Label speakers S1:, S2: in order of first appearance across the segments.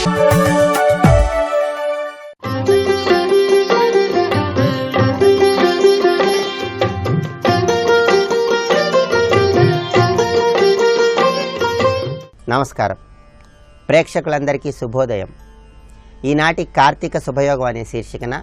S1: నమస్కారం. ప్రేక్షకులందరికీ శుభోదయం. ఈనాటి కార్తీక శుభయోగం అనే శీర్షికన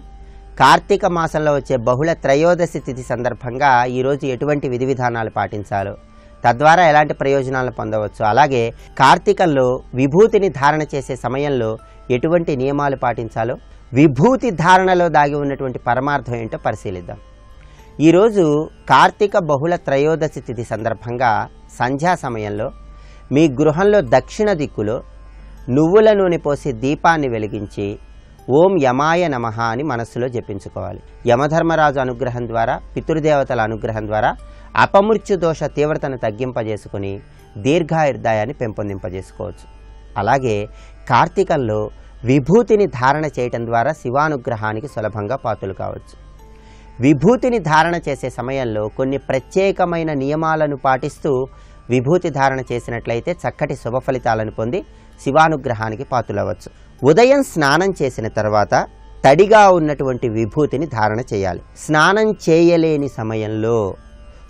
S1: కార్తీక మాసంలో వచ్చే బహుళ త్రయోదశి తిథి సందర్భంగా ఈరోజు ఎటువంటి విధి విధానాలు పాటించాలో, తద్వారా ఎలాంటి ప్రయోజనాలను పొందవచ్చు, అలాగే కార్తీకంలో విభూతిని ధారణ చేసే సమయంలో ఎటువంటి నియమాలు పాటించాలో, విభూతి ధారణలో దాగి ఉన్నటువంటి పరమార్థం ఏంటో పరిశీలిద్దాం. ఈరోజు కార్తీక బహుళ త్రయోదశి తిథి సందర్భంగా సంధ్యా సమయంలో మీ గృహంలో దక్షిణ దిక్కులో నువ్వుల నూనె పోసి దీపాన్ని వెలిగించి ఓం యమాయ నమః అని మనస్సులో జపించుకోవాలి. యమధర్మరాజు అనుగ్రహం ద్వారా, పితృదేవతల అనుగ్రహం ద్వారా అపమృత్యు దోష తీవ్రతను తగ్గింపజేసుకుని దీర్ఘాయుర్దాయాన్ని పెంపొందింపజేసుకోవచ్చు. అలాగే కార్తీకంలో విభూతిని ధారణ చేయటం ద్వారా శివానుగ్రహానికి సులభంగా పాత్రలు కావచ్చు. విభూతిని ధారణ చేసే సమయంలో కొన్ని ప్రత్యేకమైన నియమాలను పాటిస్తూ విభూతి ధారణ చేసినట్లయితే చక్కటి శుభ ఫలితాలను పొంది శివానుగ్రహానికి పాత్రులవచ్చు. ఉదయం స్నానం చేసిన తర్వాత తడిగా ఉన్నటువంటి విభూతిని ధారణ చేయాలి. స్నానం చేయలేని సమయంలో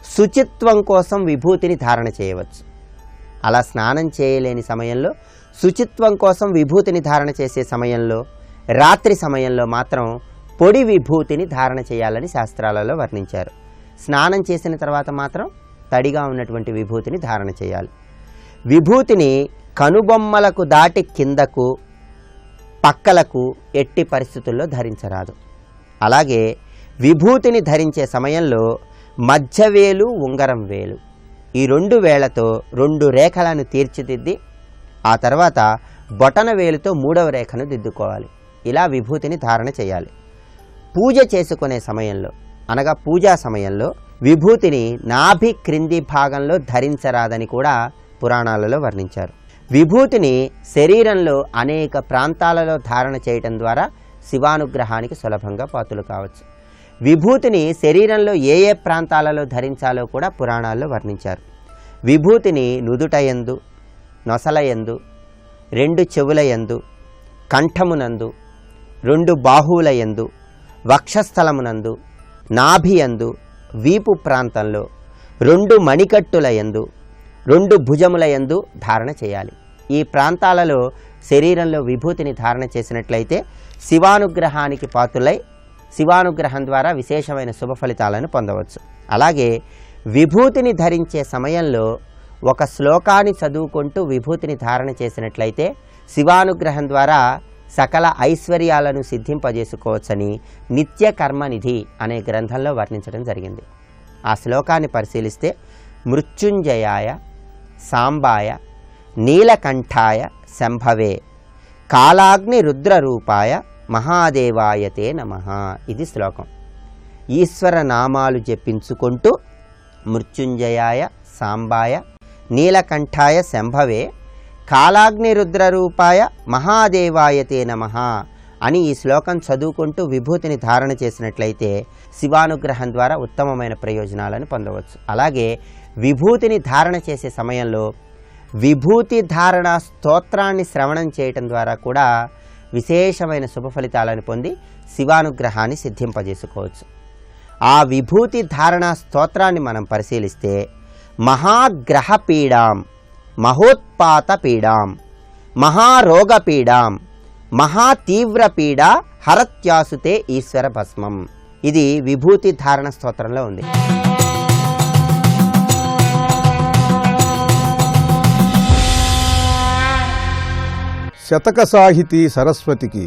S1: శుచిత్వం కోసం విభూతిని ధారణ చేయవచ్చు. అలా స్నానం చేయలేని సమయంలో శుచిత్వం కోసం విభూతిని ధారణ చేసే సమయంలో, రాత్రి సమయంలో మాత్రం పొడి విభూతిని ధారణ చేయాలని శాస్త్రాలలో వర్ణించారు. స్నానం చేసిన తర్వాత మాత్రం తడిగా ఉన్నటువంటి విభూతిని ధారణ చేయాలి. విభూతిని కనుబొమ్మలకు దాటి కిందకు, పక్కలకు ఎట్టి పరిస్థితుల్లో ధరించరాదు. అలాగే విభూతిని ధరించే సమయంలో మధ్యవేలు, ఉంగరం వేలు ఈ రెండు వేళ్లతో రెండు రేఖలను తీర్చిదిద్ది ఆ తర్వాత బొటన వేలుతో మూడవ రేఖను దిద్దుకోవాలి. ఇలా విభూతిని ధారణ చేయాలి. పూజ చేసుకునే సమయంలో అనగా పూజా సమయంలో విభూతిని నాభి క్రింది భాగంలో ధరించరాదని కూడా పురాణాలలో వర్ణించారు. విభూతిని శరీరంలో అనేక ప్రాంతాలలో ధారణ చేయటం ద్వారా శివానుగ్రహానికి సులభంగా పాత్రలు కావచ్చు. విభూతిని శరీరంలో ఏ ఏ ప్రాంతాలలో ధరించాలో కూడా పురాణాల్లో వర్ణించారు. విభూతిని నుదుటయందు, నొసలయందు, రెండు చెవులయందు, కంఠమునందు, రెండు బాహువులయందు, వక్షస్థలమునందు, నాభియందు, వీపు ప్రాంతంలో, రెండు మణికట్టుల యందు, రెండు భుజముల యందు ధారణ చేయాలి. ఈ ప్రాంతాలలో శరీరంలో విభూతిని ధారణ చేసినట్లయితే శివానుగ్రహానికి పాత్రులై శివానుగ్రహం ద్వారా విశేషమైన శుభ ఫలితాలను పొందవచ్చు. అలాగే విభూతిని ధరించే సమయంలో ఒక శ్లోకాన్ని చదువుకుంటూ విభూతిని ధారణ చేసినట్లయితే శివానుగ్రహం ద్వారా సకల ఐశ్వర్యాలను సిద్ధింపజేసుకోవచ్చని నిత్య కర్మనిధి అనే గ్రంథంలో వర్ణించడం జరిగింది. ఆ శ్లోకాన్ని పరిశీలిస్తే మృత్యుంజయాయ సాంబాయ నీలకంఠాయ శంభవే కాలాగ్ని రుద్రరూపాయ మహాదేవాయతే నమః. ఇది శ్లోకం. ఈశ్వర నామాలు జపించుకుంటూ మృత్యుంజయాయ సాంబాయ నీలకంఠాయ శంభవే కాలాగ్ని రుద్రరూపాయ మహాదేవాయతే నమః అని ఈ శ్లోకం చదువుకుంటూ విభూతిని ధారణ చేసినట్లయితే శివానుగ్రహం ద్వారా ఉత్తమమైన ప్రయోజనాలను పొందవచ్చు. అలాగే విభూతిని ధారణ చేసే సమయంలో విభూతి ధారణ స్తోత్రాన్ని శ్రవణం చేయటం ద్వారా కూడా విశేషమైన శుభ ఫలితాలను పొంది శివానుగ్రహాన్ని సిద్ధింపజేసుకోవచ్చు. ఆ విభూతి ధారణ స్తోత్రాన్ని మనం పరిశీలిస్తే మహాగ్రహ పీడాం, మహోత్పాత పీడాం, మహారోగ పీడాం, మహాతీవ్ర పీడ హరత్యాసుతే ఈశ్వర భస్మం. ఇది విభూతి ధారణ స్తోత్రంలో ఉంది.
S2: శతక సాహితీ సరస్వతికి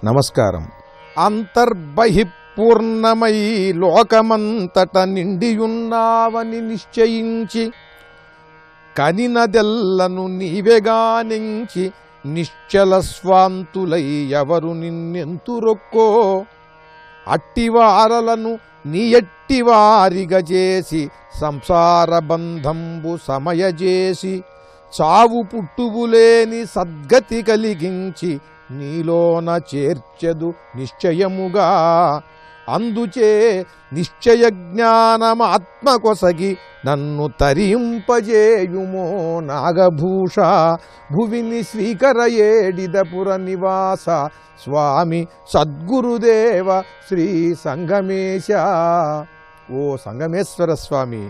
S2: నమస్కారం. అంతర్బహి పూర్ణమై లోకమంతట నిండియున్నావని నిశ్చయించి కనినదెల్లను నీవెగానించి నిశ్చల స్వాంతులై ఎవరు నిన్నెంతురొక్కో అట్టివారలను నీ ఎట్టివారిగా చేసి సంసార బంధంబు సమయజేసి చావు పుట్టువులేని సద్గతి కలిగించి నీలోన చేర్చెదు నిశ్చయముగా అందుచే నిశ్చయ జ్ఞానమాత్మకొసగి నన్ను తరింపజేయుమో నాగభూష భువిని శ్రీకరయేడిదపుర నివాస స్వామి సద్గురుదేవ శ్రీ సంగమేశ. ఓ సంగమేశ్వర స్వామి,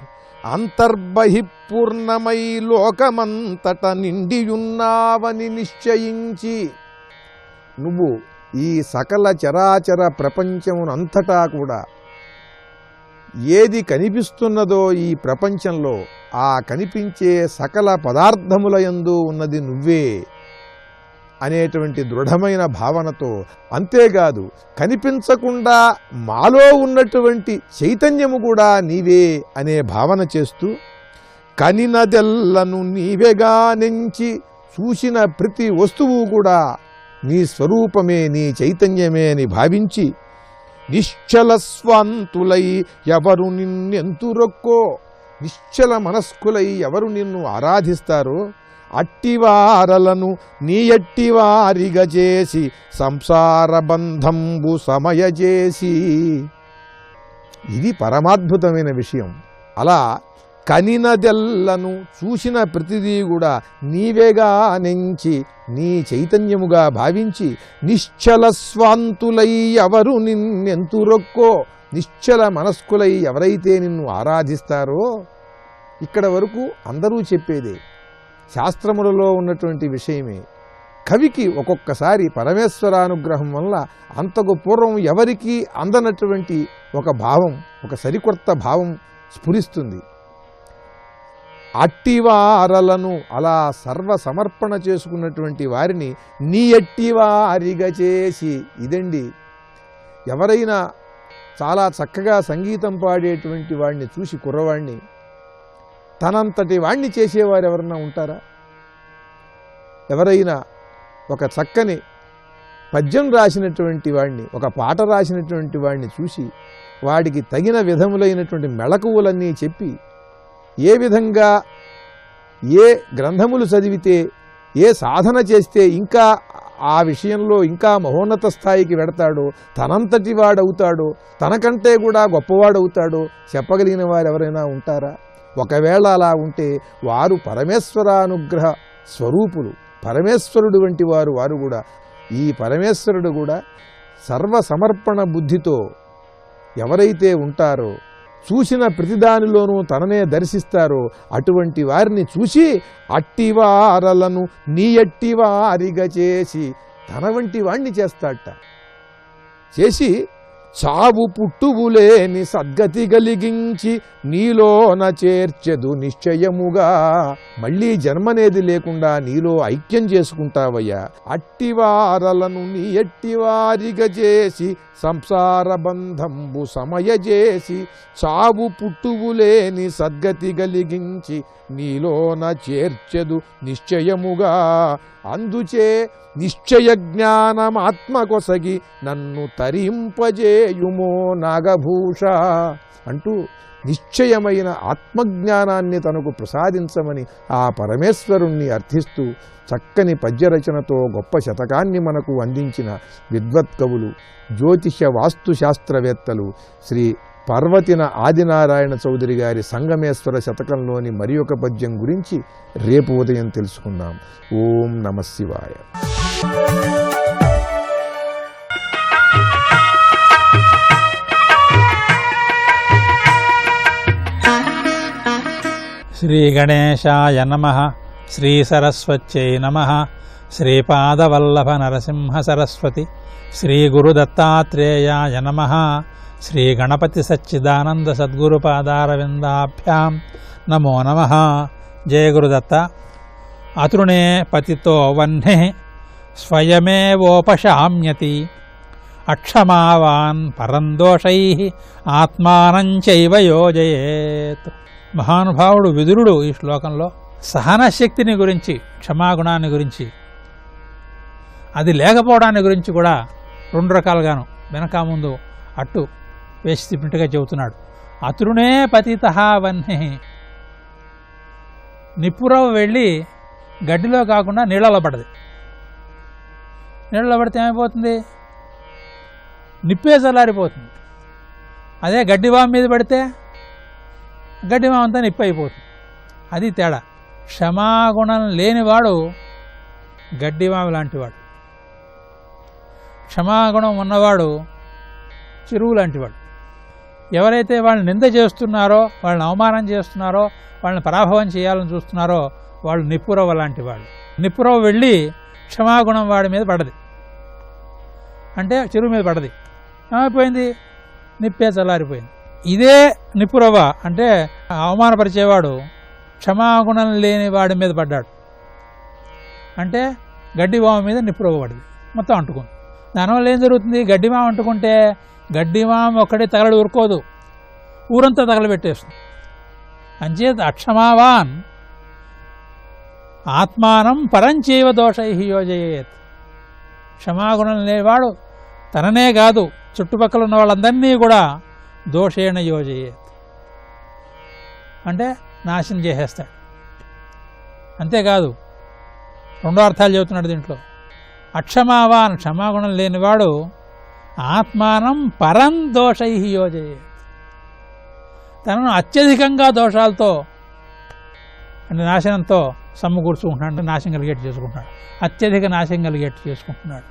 S2: అంతర్బహిపూర్ణమై లోకమంతట నిండియున్నావని నిశ్చయించి నువ్వు ఈ సకల చరాచర ప్రపంచమునంతటా కూడా ఏది కనిపిస్తున్నదో ఈ ప్రపంచంలో ఆ కనిపించే సకల పదార్థములయందు ఉన్నది నువ్వే అనేటువంటి దృఢమైన భావనతో, అంతేకాదు కనిపించకుండా మాలో ఉన్నటువంటి చైతన్యము కూడా నీవే అనే భావన చేస్తూ, కనినదెల్లను నీవేగా నెంచి చూసిన ప్రతి వస్తువు కూడా నీ స్వరూపమే, నీ చైతన్యమే అని భావించి నిశ్చల స్వంతులై ఎవరు నిన్నెంతురొక్కో, నిశ్చల మనస్కులై ఎవరు నిన్ను ఆరాధిస్తారో అట్టివారలను నీ ఎట్టివారిగా చేసి సంసార బంధంబు సమయజేసి. ఇది పరమాద్భుతమైన విషయం. అలా కనినదెల్లను చూసిన ప్రతిదీ కూడా నీవేగా నెంచి నీ చైతన్యముగా భావించి నిశ్చల స్వాంతులై ఎవరు నిన్నెంతురొక్కో, నిశ్చల మనస్కులై ఎవరైతే నిన్ను ఆరాధిస్తారో. ఇక్కడ వరకు అందరూ చెప్పేదే, శాస్త్రములలో ఉన్నటువంటి విషయమే. కవికి ఒక్కొక్కసారి పరమేశ్వరానుగ్రహం వల్ల అంతకు పూర్వం ఎవరికీ అందనటువంటి ఒక భావం, ఒక సరికొత్త భావం స్ఫురిస్తుంది. అట్టివారలను, అలా సర్వ సమర్పణ చేసుకున్నటువంటి వారిని నీ ఎట్టివారిగా చేసి. ఇదండి, ఎవరైనా చాలా చక్కగా సంగీతం పాడేటువంటి వాడిని చూసి, కుర్రవాడిని తనంతటి వాణ్ణి చేసేవారు ఎవరన్నా ఉంటారా? ఎవరైనా ఒక చక్కని పద్యం రాసినటువంటి వాడిని, ఒక పాట రాసినటువంటి వాడిని చూసి వాడికి తగిన విధములైనటువంటి మెళకువలన్నీ చెప్పి, ఏ విధంగా ఏ గ్రంథములు చదివితే, ఏ సాధన చేస్తే ఇంకా ఆ విషయంలో ఇంకా మహోన్నత స్థాయికి వెడతాడో, తనంతటి వాడవుతాడో, తనకంటే కూడా గొప్పవాడవుతాడో చెప్పగలిగిన వారు ఎవరైనా ఉంటారా? ఒకవేళ అలా ఉంటే వారు పరమేశ్వరానుగ్రహ స్వరూపులు, పరమేశ్వరుడు వంటి వారు కూడా. ఈ పరమేశ్వరుడు కూడా సర్వసమర్పణ బుద్ధితో ఎవరైతే ఉంటారో, చూసిన ప్రతిదానిలోనూ తననే దర్శిస్తారో అటువంటి వారిని చూసి అట్టివారలను నీ ఎట్టివారిగా చేసి తన వంటి వాణ్ణి చేస్తాడట. చేసి చావు పుట్టువులేని సద్గతి కలిగించి నీలోన చేర్చెదు నిశ్చయముగా. మళ్ళీ జన్మనేది లేకుండా నీలో ఐక్యం చేసుకుంటావయ్యా. అట్టివారలను నీ ఎట్టివారిగా చేసి సంసార బంధంబు సమయజేసి చావు పుట్టువులేని సద్గతి కలిగించి నీలోన చేర్చెదు నిశ్చయముగా. అందుచే నిశ్చయ జ్ఞానమాత్మకొసగి నన్ను తరింపజేయుమో నాగభూష అంటూ నిశ్చయమైన ఆత్మజ్ఞానాన్ని తనకు ప్రసాదించమని ఆ పరమేశ్వరుణ్ణి అర్థిస్తూ చక్కని పద్యరచనతో గొప్ప శతకాన్ని మనకు అందించిన విద్వత్కవులు, జ్యోతిష వాస్తుశాస్త్రవేత్తలు శ్రీ పర్వతిన ఆదినారాయణ చౌదరి గారి సంగమేశ్వర శతకంలోని మరి ఒక పద్యం గురించి రేపు ఉదయం తెలుసుకుందాం. ఓం నమః శివాయ.
S3: శ్రీ గణేశాయ నమః. శ్రీ సరస్వత్యై నమః. శ్రీపాదవల్లభ నరసింహ సరస్వతి. శ్రీ గురుదత్తాత్రేయాయ నమః. శ్రీ గణపతి సచ్చిదానంద సద్గురుపాదారవిందాభ్యాం నమో నమః. జయ గురుదత్త. అతృణే పతితో వహ్నే స్వయమేవోపశామ్యతి అక్షమావాన్ పరందోషై ఆత్మానంచైవ యోజయేత్. మహానుభావుడు విదురుడు ఈ శ్లోకంలో సహనశక్తిని గురించి, క్షమాగుణాన్ని గురించి, అది లేకపోవడాన్ని గురించి కూడా రెండు రకాలుగాను వెనక ముందు అట్టు వేసి తిప్పినట్టుగా చెబుతున్నాడు. అతృణే పతితః వహ్నే, నిప్పురవ వెళ్ళి గడ్డిలో కాకుండా నీళ్ళలో పడది. నీళ్ళలో పడితే ఏమైపోతుంది? నిప్పే చల్లారిపోతుంది. అదే గడ్డివాము మీద పడితే గడ్డివాము అంతా నిప్పు అయిపోతుంది. అది తేడా. క్షమాగుణం లేనివాడు గడ్డివాము లాంటివాడు, క్షమాగుణం ఉన్నవాడు చెరువు లాంటివాడు. ఎవరైతే వాళ్ళని నింద చేస్తున్నారో, వాళ్ళని అవమానం చేస్తున్నారో, వాళ్ళని పరాభవం చేయాలని చూస్తున్నారో వాళ్ళు నిప్పురవ్వ లాంటి వాళ్ళు. నిప్పురవ్వ వెళ్ళి క్షమాగుణం వాడి మీద పడది, అంటే చెరువు మీద పడది, ఏమైపోయింది? నిప్పే చల్లారిపోయింది. ఇదే నిప్పురవ్వ అంటే అవమానపరిచేవాడు క్షమాగుణం లేని వాడి మీద పడ్డాడు, అంటే గడ్డివాము మీద నిప్పురవ్వ పడింది, మొత్తం అంటుకుంది. దానివల్ల ఏం జరుగుతుంది? గడ్డివాము అంటుకుంటే గడ్డివాము ఒక్కడే తగలడు ఊరుకోదు, ఊరంతా తగలబెట్టేస్తుంది. అంచేత అక్షమావాన్ ఆత్మానం పరంచైవ దోషై యోజయేత్. క్షమాగుణం లేనివాడు తననే కాదు చుట్టుపక్కల ఉన్న వాళ్ళందరినీ కూడా దోషేణ యోజయేత్, అంటే నాశనం చేసేస్తాడు. అంతేకాదు, రెండో అర్థాలు చెబుతున్నాడు దీంట్లో. అక్షమావాన్ క్షమాగుణం లేనివాడు ఆత్మానం పరం దోషై యోజయేత్. తనను అత్యధికంగా దోషాలతో అంటే నాశనంతో సమకూర్చుకుంటున్నాడు, అంటే నాశనం కలిగేట్టు చేసుకుంటున్నాడు, అత్యధిక నాశనం కలిగేట్టు చేసుకుంటున్నాడు.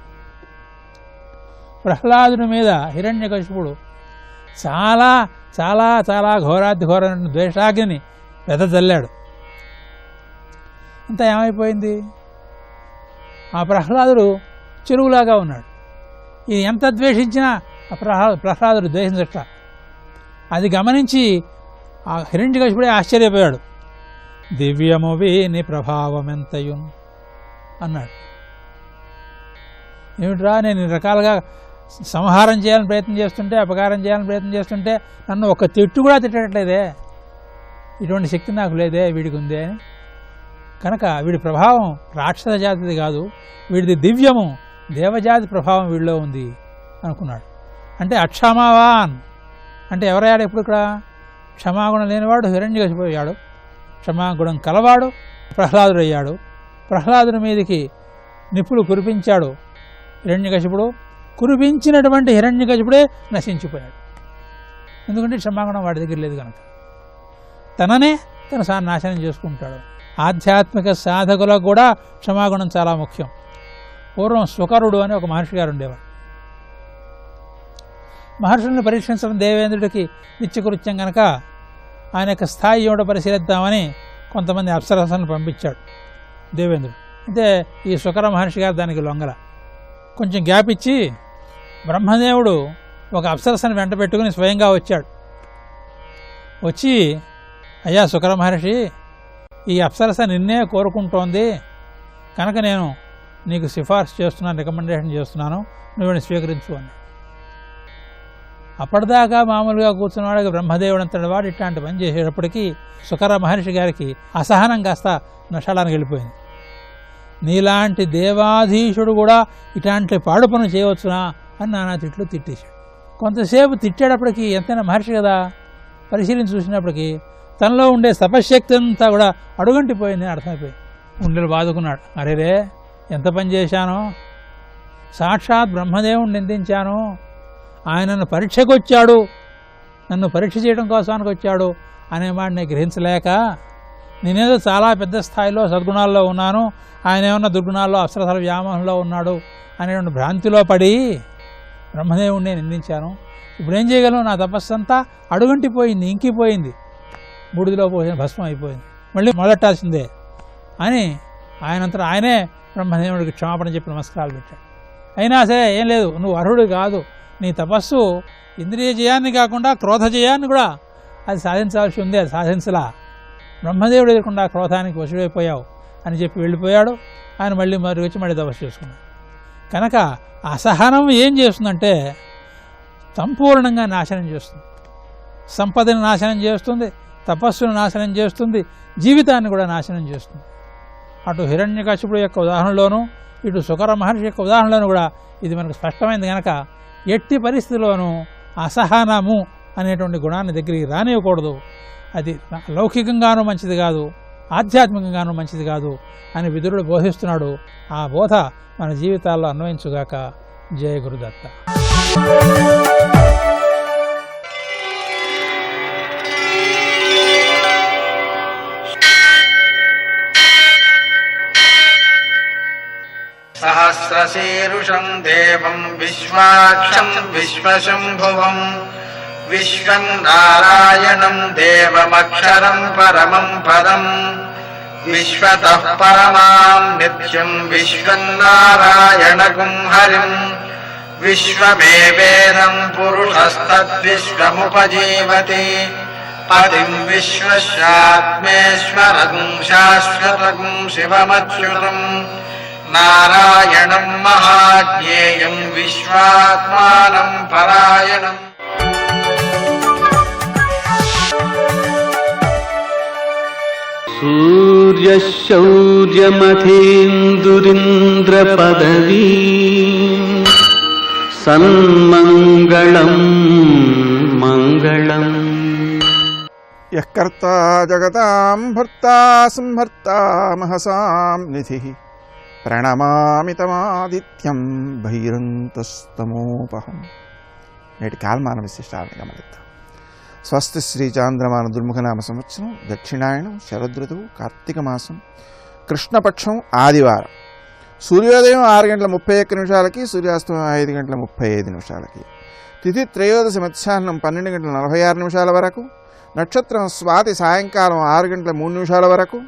S3: ప్రహ్లాదుని మీద హిరణ్యకశిపుడు చాలా చాలా చాలా ఘోరాతిఘోరమైన ద్వేషాగ్ని వెదజల్లాడు. అంతా ఏమైపోయింది? ఆ ప్రహ్లాదుడు చెరువులాగా ఉన్నాడు. ఇది ఎంత ద్వేషించినా ఆ ప్రహ్లాదుడు ద్వేషించట. అది గమనించి ఆ హిరణ్యకశిపుడే ఆశ్చర్యపోయాడు. దివ్యము వీని ప్రభావమెంతయున్ అన్నాడు. ఏమిట్రా, నేను రకాలుగా సంహారం చేయాలని ప్రయత్నం చేస్తుంటే, అపకారం చేయాలని ప్రయత్నం చేస్తుంటే నన్ను ఒక తిట్టు కూడా తిట్టట్లేదే, ఇటువంటి శక్తి నాకు లేదే, వీడికి ఉందే అని. కనుక వీడి ప్రభావం రాక్షస జాతిది కాదు, వీడిది దివ్యము, దేవజాతి ప్రభావం వీడిలో ఉంది అనుకున్నాడు. అంటే అక్షమావాన్ అంటే ఎవరయ్యాడు? ఇప్పుడు ఇక్కడ క్షమాగుణం లేనివాడు హిరణ్యకశిపోయాడు, క్షమాగుణం కలవాడు ప్రహ్లాదుడు అయ్యాడు. ప్రహ్లాదుని మీదకి నిప్పులు కురిపించాడు హిరణ్యకశిపుడు. కురిపించినటువంటి హిరణ్యకశిపుడే నశించిపోయాడు. ఎందుకంటే క్షమాగుణం వాడి దగ్గర లేదు కనుక తననే తన నాశనం చేసుకుంటాడు. ఆధ్యాత్మిక సాధకులకు కూడా క్షమాగుణం చాలా ముఖ్యం. పూర్వం సుకరుడు అని ఒక మహర్షి గారు ఉండేవాడు. మహర్షుల్ని పరీక్షించడం దేవేంద్రుడికి నిత్యకృత్యం కనుక ఆయన యొక్క స్థాయి ఏమిటో పరిశీలిద్దామని కొంతమంది అప్సరసలను పంపించాడు దేవేంద్రుడు. అయితే ఈ సుకర మహర్షి గారు దానికి లొంగల. కొంచెం గ్యాప్ ఇచ్చి బ్రహ్మదేవుడు ఒక అప్సరసను వెంట పెట్టుకుని స్వయంగా వచ్చాడు. వచ్చి, అయ్యా సుకర మహర్షి, ఈ అప్సరస నిన్నే కోరుకుంటోంది కనుక నేను నీకు సిఫార్సు చేస్తున్నాను, రికమెండేషన్ చేస్తున్నాను, నువ్వు స్వీకరించు అన్నాడు. అప్పటిదాకా మామూలుగా కూర్చున్నవాడికి బ్రహ్మదేవుడు అంతటి వాడు ఇట్లాంటి పని చేసేటప్పటికీ సుకర మహర్షి గారికి అసహనం కాస్త నషాడానికి వెళ్ళిపోయింది. నీలాంటి దేవాధీశుడు కూడా ఇట్లాంటి పాడు పనులు చేయవచ్చునా అని నానా తిట్లు తిట్టేశాడు. కొంతసేపు తిట్టేటప్పటికి ఎంతైనా మహర్షి కదా, పరిశీలించి చూసినప్పటికీ తనలో ఉండే తపశ్శక్తి అంతా కూడా అడుగంటిపోయింది అని అర్థమైపోయింది. గుండెలు బాదుకున్నాడు. అరేరే, ఎంత పని చేశానో, సాక్షాత్ బ్రహ్మదేవుని నిందించాను, ఆయన నన్ను పరీక్షకు వచ్చాడు, నన్ను పరీక్ష చేయడం కోసానికి వచ్చాడు అనే మాట నేను గ్రహించలేక నేనేదో చాలా పెద్ద స్థాయిలో సద్గుణాల్లో ఉన్నాను, ఆయన ఏమన్నా దుర్గుణాల్లో అప్సరసల వ్యామోహంలో ఉన్నాడు అనేటువంటి భ్రాంతిలో పడి బ్రహ్మదేవుడిని నిందించాను. ఇప్పుడు ఏం చేయగలను? నా తపస్సు అంతా అడుగంటిపోయింది, ఇంకిపోయింది, బూడిదలో పోసిన భస్మం అయిపోయింది, మళ్ళీ మొదలెట్టాల్సిందే అని ఆయనంతటా ఆయనే బ్రహ్మదేవుడికి క్షమాపణ చెప్పి నమస్కారాలు పెట్టాడు. అయినా సరే ఏం లేదు, నువ్వు అర్హుడు కాదు, నీ తపస్సు ఇంద్రియ జయాన్ని కాకుండా క్రోధ జయాన్ని కూడా అది సాధించాల్సి ఉంది, అది సాధించలా, బ్రహ్మదేవుడు ఎదురకుండా క్రోధానికి వశుడైపోయావు అని చెప్పి వెళ్ళిపోయాడు. ఆయన మళ్ళీ మరి వచ్చి మళ్ళీ తపస్సు చేసుకున్నాడు. కనుక అసహనం ఏం చేస్తుందంటే సంపూర్ణంగా నాశనం చేస్తుంది, సంపదను నాశనం చేస్తుంది, తపస్సును నాశనం చేస్తుంది, జీవితాన్ని కూడా నాశనం చేస్తుంది. అటు హిరణ్యకశిపుడు యొక్క ఉదాహరణలోనూ ఇటు సుకర మహర్షి యొక్క ఉదాహరణలోనూ కూడా ఇది మనకు స్పష్టమైంది. కనుక ఎట్టి పరిస్థితుల్లోనూ అసహనము అనేటువంటి గుణాన్ని దగ్గరికి రానివ్వకూడదు. అది లౌకికంగానూ మంచిది కాదు, ఆధ్యాత్మికంగానూ మంచిది కాదు అని విదురుడు బోధిస్తున్నాడు. ఆ బోధ మన జీవితాల్లో అన్వయించుగాక. జయ గురుదత్త.
S4: సహస్రశీరుషం దేవం విశ్వాక్షం విశ్వశంభువం విశ్వం నారాయణం దేవమక్షరం పరమం పదం విశ్వతః పరమాం నిత్యం విశ్వం నారాయణగుం హరిం విశ్వమేవేదం పురుషస్తద్విశ్వముపజీవతి పదిం విశ్వస్యాత్మేశ్వరం శాశ్వతం శివమచ్యుతం నారాయణం మహాజ్ఞేయం విశ్వాత్మానం పరాయణం.
S5: సూర్యశౌర్యమథేంద్రపదవీ సన్మంగళం మంగళం.
S6: యఃకర్తా జగతాం భర్తా సంహర్తా మహసాం నిధిః ప్రణమామి తమాదిత్యం భైరంతస్తమోపహం. నేటి కాలమాన విశిష్టాలను గమనిద్దాం. స్వస్తి శ్రీ చాంద్రమాన దుర్ముఖనామ సంవత్సరం, దక్షిణాయనం, శరదృతువు, కార్తీక మాసం, కృష్ణపక్షం, ఆదివారం. సూర్యోదయం 6:31 సూర్యాస్తమయం 5:35. తిథి త్రయోదశి మధ్యాహ్నం 12:46 వరకు. నక్షత్రం స్వాతి సాయంకాలం 6:03 వరకు.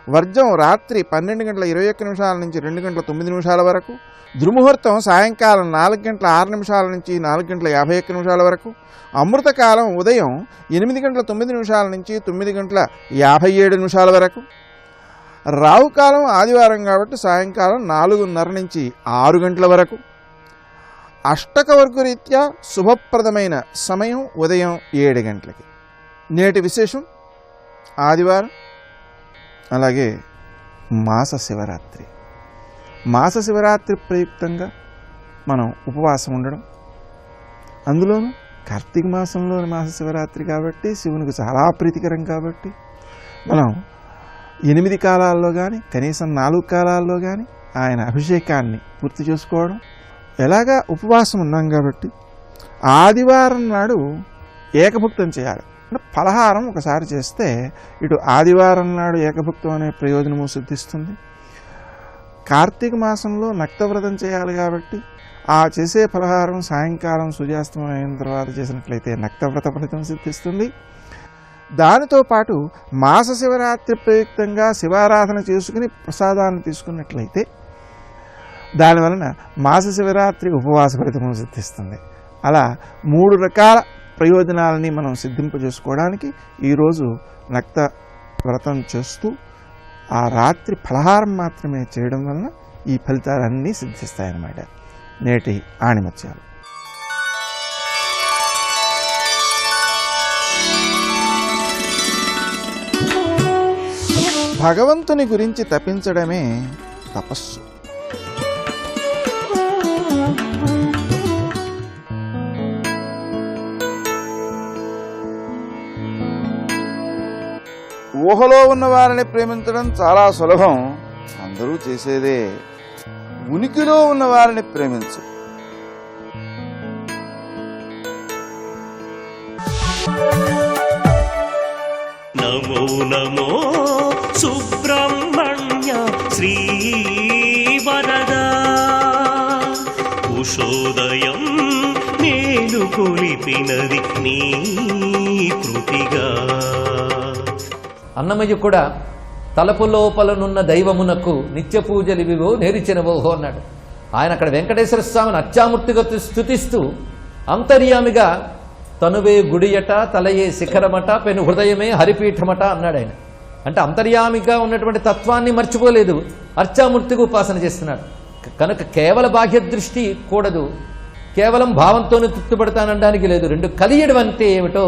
S6: వర్జం రాత్రి 12:21 నుంచి 2:09 వరకు. దుర్ముహూర్తం సాయంకాలం 4:06 నుంచి 4:51 వరకు. అమృతకాలం ఉదయం 8:09 నుంచి 9:57 వరకు. రావుకాలం ఆదివారం కాబట్టి సాయంకాలం 4:30 నుంచి 6 గంటల వరకు. అష్టకవర్గ రీత్యా శుభప్రదమైన సమయం ఉదయం 7 గంటలకి. నేటి విశేషం ఆదివారం, అలాగే మాస శివరాత్రి. మాస శివరాత్రి ప్రయుక్తంగా మనం ఉపవాసం ఉండడం, అందులోనూ కార్తీక మాసంలోని మాస శివరాత్రి కాబట్టి శివునికి చాలా ప్రీతికరం కాబట్టి మనం 8 కాలాల్లో కానీ కనీసం 4 కాలాల్లో కానీ ఆయన అభిషేకాన్ని పూర్తి చేసుకోవడం. ఎలాగా ఉపవాసం ఉన్నాం కాబట్టి ఆదివారం నాడు ఏకభుక్తం చేయాలి. ఫలహారం ఒకసారి చేస్తే ఇటు ఆదివారం నాడు ఏకభుక్తం అనే ప్రయోజనము సిద్ధిస్తుంది. కార్తీక మాసంలో నక్తవ్రతం చేయాలి కాబట్టి ఆ చేసే ఫలహారం సాయంకాలం సూర్యాస్తమయం అయిన తర్వాత చేసినట్లయితే నక్తవ్రత ఫలితం సిద్ధిస్తుంది. దానితో పాటు మాస శివరాత్రి ప్రయుక్తంగా శివారాధన చేసుకుని ప్రసాదాన్ని తీసుకున్నట్లయితే దానివలన మాస శివరాత్రి ఉపవాస ఫలితము సిద్ధిస్తుంది. అలా 3 రకాల ప్రయోజనాలని మనం సిద్ధింపజేసుకోవడానికి ఈరోజు నక్త వ్రతం చేస్తూ ఆ రాత్రి ఫలహారం మాత్రమే చేయడం వలన ఈ ఫలితాలన్నీ సిద్ధిస్తాయన్నమాట. నేటి ఆణిమత్యాలు. భగవంతుని గురించి తపించడమే తపస్సు. ఊహలో ఉన్న వారిని ప్రేమించడం చాలా సులభం, అందరూ చేసేదే. ఉనికిలో ఉన్న వారిని ప్రేమించు.
S7: నమో నమో సుబ్రహ్మణ్య శ్రీ వరదా ఉషోదయం మేలు కొలిపినది నీ కృతిగా.
S8: అన్నమయ్య కూడా తలపు లోపలనున్న దైవమునకు నిత్య పూజలివివో నేరిచినవోహో అన్నాడు. ఆయన అక్కడ వెంకటేశ్వర స్వామిని అత్యామూర్తిగా స్తుతిస్తూ అంతర్యామిగా తనువే గుడియట, తలయే శిఖరమట, పెను హృదయమే హరిపీఠమట అన్నాడు ఆయన. అంటే అంతర్యామిగా ఉన్నటువంటి తత్వాన్ని మర్చిపోలేదు, అర్చామూర్తిగా ఉపాసన చేస్తున్నాడు. కనుక కేవల బాహ్య దృష్టి కూడదు, కేవలం భావంతోనే తృప్తిపడతానడానికి లేదు. 2 కలియడం అంటే ఏమిటో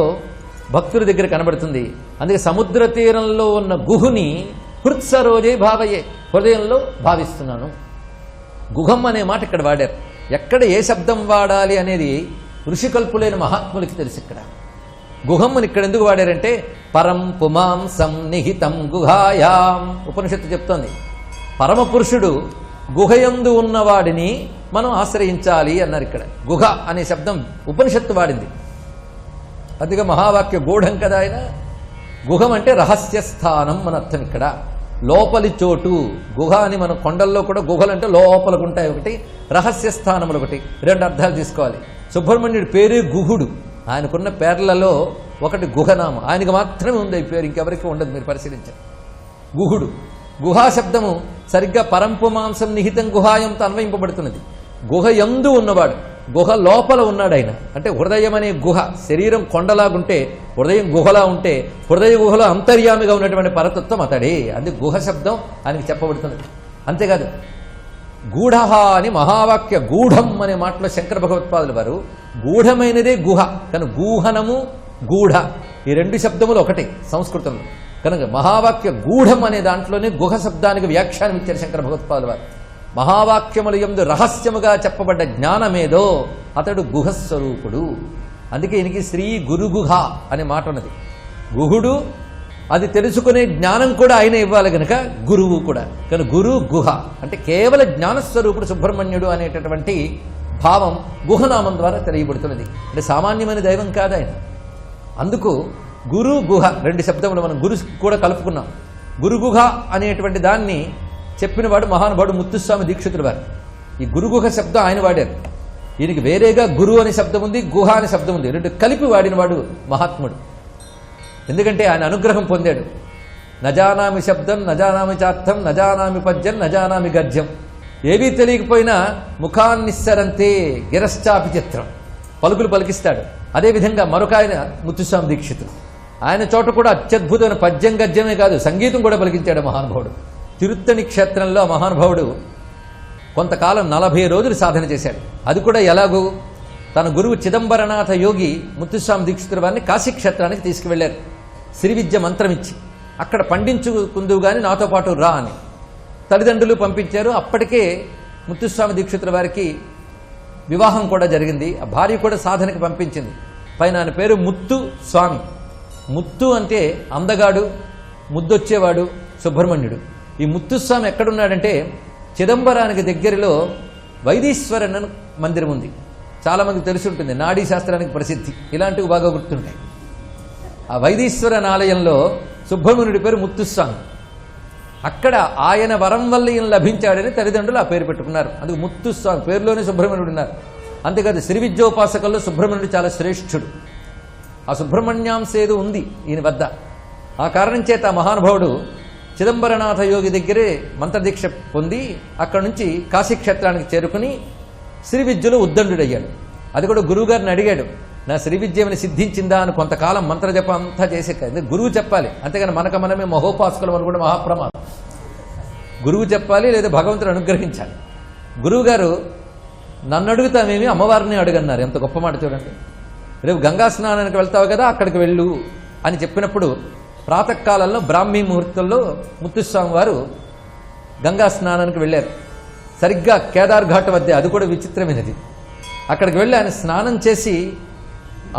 S8: భక్తుల దగ్గర కనబడుతుంది. అందుకే సముద్ర తీరంలో ఉన్న గుహుని హృత్సరోజే భావయే, హృదయంలో భావిస్తున్నాను. గుహం అనే మాట ఇక్కడ వాడారు. ఎక్కడ ఏ శబ్దం వాడాలి అనేది ఋషికల్పులైన మహాత్ములకి తెలుసు. ఇక్కడ గుహం అని ఇక్కడ ఎందుకు వాడారంటే పరం పుమాం సంనిహితం గుహాయాం ఉపనిషత్తు చెప్తోంది. పరమపురుషుడు గుహయందు ఉన్నవాడిని మనం ఆశ్రయించాలి అన్నారు. ఇక్కడ గుహ అనే శబ్దం ఉపనిషత్తు వాడింది. అందుకే మహావాక్య గూఢం కదా ఆయన. గుహం అంటే రహస్య స్థానం అని అర్థం. ఇక్కడ లోపలి చోటు. గుహ అని మనం కొండల్లో కూడా గుహలు అంటే లోపలకు ఉంటాయి ఒకటి, రహస్య స్థానములు ఒకటి, రెండు అర్థాలు తీసుకోవాలి. సుబ్రహ్మణ్యుడి పేరే గుహుడు. ఆయనకున్న పేర్లలో ఒకటి గుహనామం, ఆయనకు మాత్రమే ఉంది ఈ పేరు, ఇంకెవరికి ఉండదు. మీరు పరిశీలించారు. గుహుడు, గుహా శబ్దము సరిగ్గా పరంపు మాంసం నిహితం గుహాయంతో అన్వయింపబడుతున్నది. గుహ యందు ఉన్నవాడు, గుహ లోపల ఉన్నాడు ఆయన. అంటే హృదయం అనే గుహ, శరీరం కొండలాగుంటే హృదయం గుహలా ఉంటే హృదయ గుహలో అంతర్యామిగా ఉన్నటువంటి పరతత్వం అతడే. అది గుహ శబ్దం ఆయనకి చెప్పబడుతున్నది. అంతేకాదు గూఢ అని మహావాక్య గూఢం అనే మాటలో శంకర భగవత్పాదులు వారు గూఢమైనదే గుహ, కానీ గూహనము గూఢ ఈ రెండు శబ్దములు ఒకటే సంస్కృతంలో. కనుక మహావాక్య గూఢం అనే దాంట్లోనే గుహ శబ్దానికి వ్యాఖ్యానం ఇచ్చారు శంకర భగవత్పాదులు వారు. మహావాక్యముల యందు రహస్యముగా చెప్పబడ్డ జ్ఞానమేదో అతడు గుహస్వరూపుడు. అందుకే ఈయనకి శ్రీ గురుగుహ అనే మాట ఉన్నది. గుహుడు, అది తెలుసుకునే జ్ఞానం కూడా ఆయన ఇవ్వాలి కనుక గురువు కూడా. కానీ గురు గుహ అంటే కేవల జ్ఞానస్వరూపుడు సుబ్రహ్మణ్యుడు అనేటటువంటి భావం గుహనామం ద్వారా తెలియబడుతున్నది. అంటే సామాన్యమైన దైవం కాదు ఆయన. అందుకు గురు గుహ రెండు శబ్దములు మనం గురు కూడా కలుపుకున్నాం. గురుగుహ అనేటువంటి దాన్ని చెప్పినవాడు మహానుభావుడు ముత్తుస్వామి దీక్షితుడు వారు. ఈ గురుగుహ శబ్దం ఆయన వాడారు. ఈయనకి వేరేగా గురు అనే శబ్దం ఉంది, గుహ అనే శబ్దం ఉంది, రెండు కలిపి వాడినవాడు మహాత్ముడు. ఎందుకంటే ఆయన అనుగ్రహం పొందాడు. నజానామి శబ్దం నజానామి చార్థం నజానామి పద్యం నజానామి గద్యం. ఏవీ తెలియకపోయినా ముఖాన్నిస్సరంతే గిరశ్చాపి చిత్రం, పలుకులు పలికిస్తాడు. అదేవిధంగా మరొక ఆయన ముత్తుస్వామి దీక్షితుడు. ఆయన చోట కూడా అత్యద్భుతమైన పద్యం గద్యమే కాదు, సంగీతం కూడా పలికించాడు మహానుభావుడు. తిరుత్తణి క్షేత్రంలో మహానుభావుడు కొంతకాలం 40 రోజులు సాధన చేశాడు. అది కూడా ఎలాగూ తన గురువు చిదంబరనాథ యోగి ముత్తుస్వామి దీక్షితుల వారిని కాశీక్షేత్రానికి తీసుకువెళ్లారు. శ్రీ విద్య మంత్రం ఇచ్చి అక్కడ పండించుకుందువు గాని నాతో పాటు రా అని తల్లిదండ్రులు పంపించారు. అప్పటికే ముత్తుస్వామి దీక్షితుల వారికి వివాహం కూడా జరిగింది. ఆ భార్య కూడా సాధనకి పంపించింది. పైన ఆయన పేరు ముత్తు స్వామి. ముత్తు అంటే అందగాడు, ముద్దొచ్చేవాడు సుబ్రహ్మణ్యుడు. ఈ ముత్తుస్వామి ఎక్కడున్నాడంటే చిదంబరానికి దగ్గరలో వైదీశ్వరన్ మందిరం ఉంది. చాలామందికి తెలిసి ఉంటుంది, నాడీ శాస్త్రానికి ప్రసిద్ధి, ఇలాంటివి బాగా గుర్తుంటాయి. ఆ వైదీశ్వరన్ ఆలయంలో సుబ్రహ్మణ్యుడి పేరు ముత్తుస్వామి. అక్కడ ఆయన వరం వల్ల ఈయన లభించాడని తల్లిదండ్రులు ఆ పేరు పెట్టుకున్నారు. అందుకు ముత్తుస్వామి పేరులోనే సుబ్రహ్మణ్యుడు ఉన్నారు. అంతేకాదు శ్రీ విద్యోపాసకుల్లో సుబ్రహ్మణ్యుడు చాలా శ్రేష్ఠుడు. ఆ సుబ్రహ్మణ్యాంశేదో ఉంది ఈయన వద్ద. ఆ కారణం చేత మహానుభావుడు చిదంబరనాథ యోగి దగ్గరే మంత్రదీక్ష పొంది అక్కడి నుంచి కాశీక్షేత్రానికి చేరుకుని శ్రీ విద్యలో ఉద్దండుడయ్యాడు. అది కూడా గురువుగారిని అడిగాడు, నా శ్రీ విద్య ఏమైనా సిద్ధించిందా అని. కొంతకాలం మంత్రజపం అంతా చేసే గురువు చెప్పాలి, అంతేగాని మనమే మహోపాసకులం అని కూడా మహాప్రమాదం. గురువు చెప్పాలి, లేదా భగవంతుడు అనుగ్రహించాలి. గురువుగారు నన్ను అడుగుతామేమి అమ్మవారిని అడుగన్నారు. ఎంత గొప్ప మాట చూడండి. రేపు గంగా స్నానానికి వెళ్తావు కదా, అక్కడికి వెళ్ళు అని చెప్పినప్పుడు ప్రాతకాలంలో బ్రాహ్మీ ముహూర్తంలో ముత్తుస్వామి వారు గంగా స్నానానికి వెళ్ళారు. సరిగ్గా కేదార్ ఘాట్ వద్ద, అది కూడా విచిత్రమైనది. అక్కడికి వెళ్ళి ఆయన స్నానం చేసి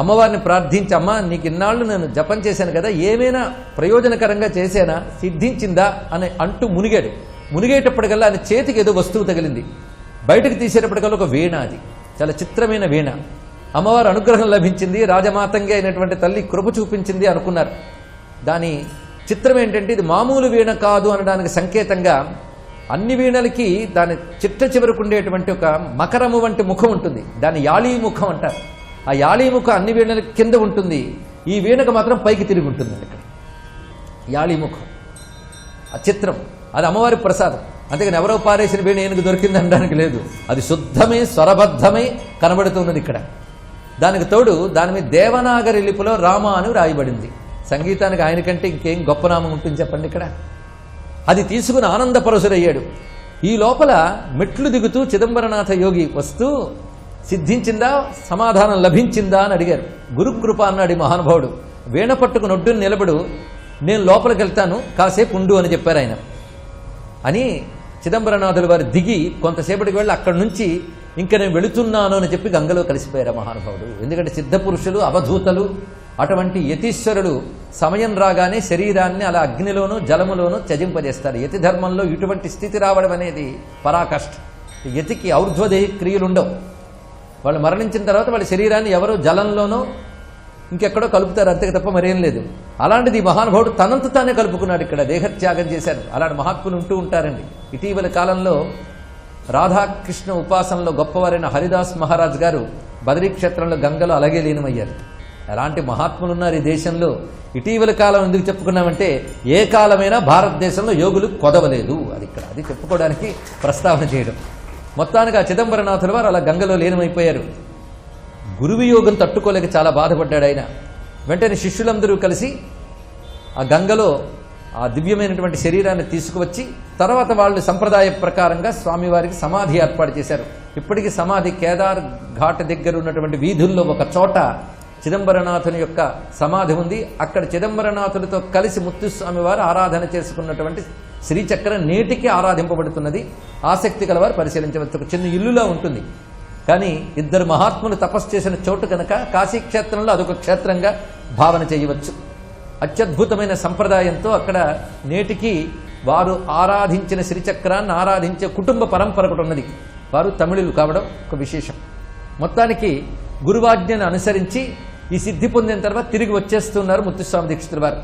S8: అమ్మవారిని ప్రార్థించి, అమ్మ నీకు ఇన్నాళ్ళు నేను జపం చేశాను కదా, ఏమైనా ప్రయోజనకరంగా చేశానా, సిద్ధించిందా అని అంటూ మునిగాడు. మునిగేటప్పటికల్లా ఆయన చేతికి ఏదో వస్తువు తగిలింది. బయటకు తీసేటప్పటికల్లా ఒక వీణ, అది చాలా చిత్రమైన వీణ. అమ్మవారు అనుగ్రహం లభించింది, రాజమాతంగా అయినటువంటి తల్లి కృప చూపించింది అనుకున్నారు. దాని చిత్రం ఏంటంటే ఇది మామూలు వీణ కాదు అనడానికి సంకేతంగా అన్ని వీణలకి దాని చిట్ట చివరకు ఉండేటువంటి ఒక మకరము వంటి ముఖం ఉంటుంది. దాన్ని యాళీ ముఖం అంటారు. ఆ యాళీ ముఖం అన్ని వీణలకి కింద ఉంటుంది, ఈ వీణకు మాత్రం పైకి తిరిగి ఉంటుంది. ఇక్కడ యాళీ ముఖం ఆ చిత్రం, అది అమ్మవారి ప్రసాదం. అంతేగాని ఎవరో పారేసిన వీణ ఏనుగు దొరికింది అనడానికి లేదు. అది శుద్ధమై స్వరబద్ధమై కనబడుతున్నది ఇక్కడ. దానికి తోడు దాని మీద దేవనాగరి లిపిలో రామ అని రాయబడింది. సంగీతానికి ఆయన కంటే ఇంకేం గొప్ప నామం ఉంటుంది చెప్పండి ఇక్కడ. అది తీసుకుని ఆనందపరసుడయ్యాడు. ఈ లోపల మెట్లు దిగుతూ చిదంబరనాథ యోగి వస్తూ సిద్ధించిందా, సమాధానం లభించిందా అని అడిగారు. గురుకృప అన్నాడు ఈ మహానుభావుడు. వీణ పట్టుకుని ఒడ్డును నిలబడు, నేను లోపలికి వెళ్తాను, కాసేపు ఉండు అని చెప్పారు ఆయన. అని చిదంబరనాథుల వారు దిగి కొంతసేపటికి వెళ్ళి అక్కడి నుంచి ఇంకా నేను వెళుతున్నాను అని చెప్పి గంగలో కలిసిపోయారు మహానుభావుడు. ఎందుకంటే సిద్ధపురుషులు, అవధూతలు, అటువంటి యతీశ్వరుడు సమయం రాగానే శరీరాన్ని అలా అగ్నిలోనూ జలములోనూ త్యజింపజేస్తారు. యతి ధర్మంలో ఇటువంటి స్థితి రావడం అనేది పరాకష్ట. యతికి ఔర్ధ్వదేహ క్రియలు ఉండవు. వాళ్ళు మరణించిన తర్వాత వాళ్ళ శరీరాన్ని ఎవరో జలంలోనో ఇంకెక్కడో కలుపుతారు అంతే తప్ప మరేం లేదు. అలాంటిది ఈ మహానుభావుడు తనంత తానే కలుపుకున్నాడు, ఇక్కడ దేహత్యాగం చేశారు. అలాంటి మహాత్ములు ఉంటూ ఉంటారండి. ఇటీవల కాలంలో రాధాకృష్ణ ఉపాసనలో గొప్పవారైన హరిదాస్ మహారాజ్ గారు బదరీ క్షేత్రంలో గంగలో అలాగే లీనమయ్యారు. ఎలాంటి మహాత్ములు ఉన్నారు ఈ దేశంలో. ఇటీవల కాలం ఎందుకు చెప్పుకున్నామంటే ఏ కాలమైనా భారతదేశంలో యోగులు కొదవలేదు, అది ఇక్కడ అది చెప్పుకోవడానికి ప్రస్తావన చేయడం. మొత్తానికి ఆ చిదంబరనాథుల వారు అలా గంగలో లీనమైపోయారు. గురువు యోగం తట్టుకోలేక చాలా బాధపడ్డాడు ఆయన. వెంటనే శిష్యులందరూ కలిసి ఆ గంగలో ఆ దివ్యమైనటువంటి శరీరాన్ని తీసుకువచ్చి తర్వాత వాళ్ళు సంప్రదాయ ప్రకారంగా స్వామివారికి సమాధి ఏర్పాటు చేశారు. ఇప్పటికీ సమాధి కేదార్ ఘాట్ దగ్గర ఉన్నటువంటి వీధుల్లో ఒక చోట చిదంబరనాథుని యొక్క సమాధి ఉంది. అక్కడ చిదంబరనాథులతో కలిసి ముత్తుస్వామి వారు ఆరాధన చేసుకున్నటువంటి శ్రీచక్రం నేటికి ఆరాధింపబడుతున్నది. ఆసక్తి గలవారు పరిశీలించవచ్చు. ఒక చిన్న ఇల్లులా ఉంటుంది, కానీ ఇద్దరు మహాత్ములు తపస్సు చేసిన చోటు కనుక కాశీక్షేత్రంలో అదొక క్షేత్రంగా భావన చేయవచ్చు. అత్యద్భుతమైన సంప్రదాయంతో అక్కడ నేటికి వారు ఆరాధించిన శ్రీచక్రాన్ని ఆరాధించే కుటుంబ పరంపర ఒకటి ఉన్నది. వారు తమిళులు కావడం ఒక విశేషం. మొత్తానికి గురువాజ్ఞను అనుసరించి ఈ సిద్ధి పొందిన తర్వాత తిరిగి వచ్చేస్తున్నారు ముత్తుస్వామి దీక్షితుల వారు.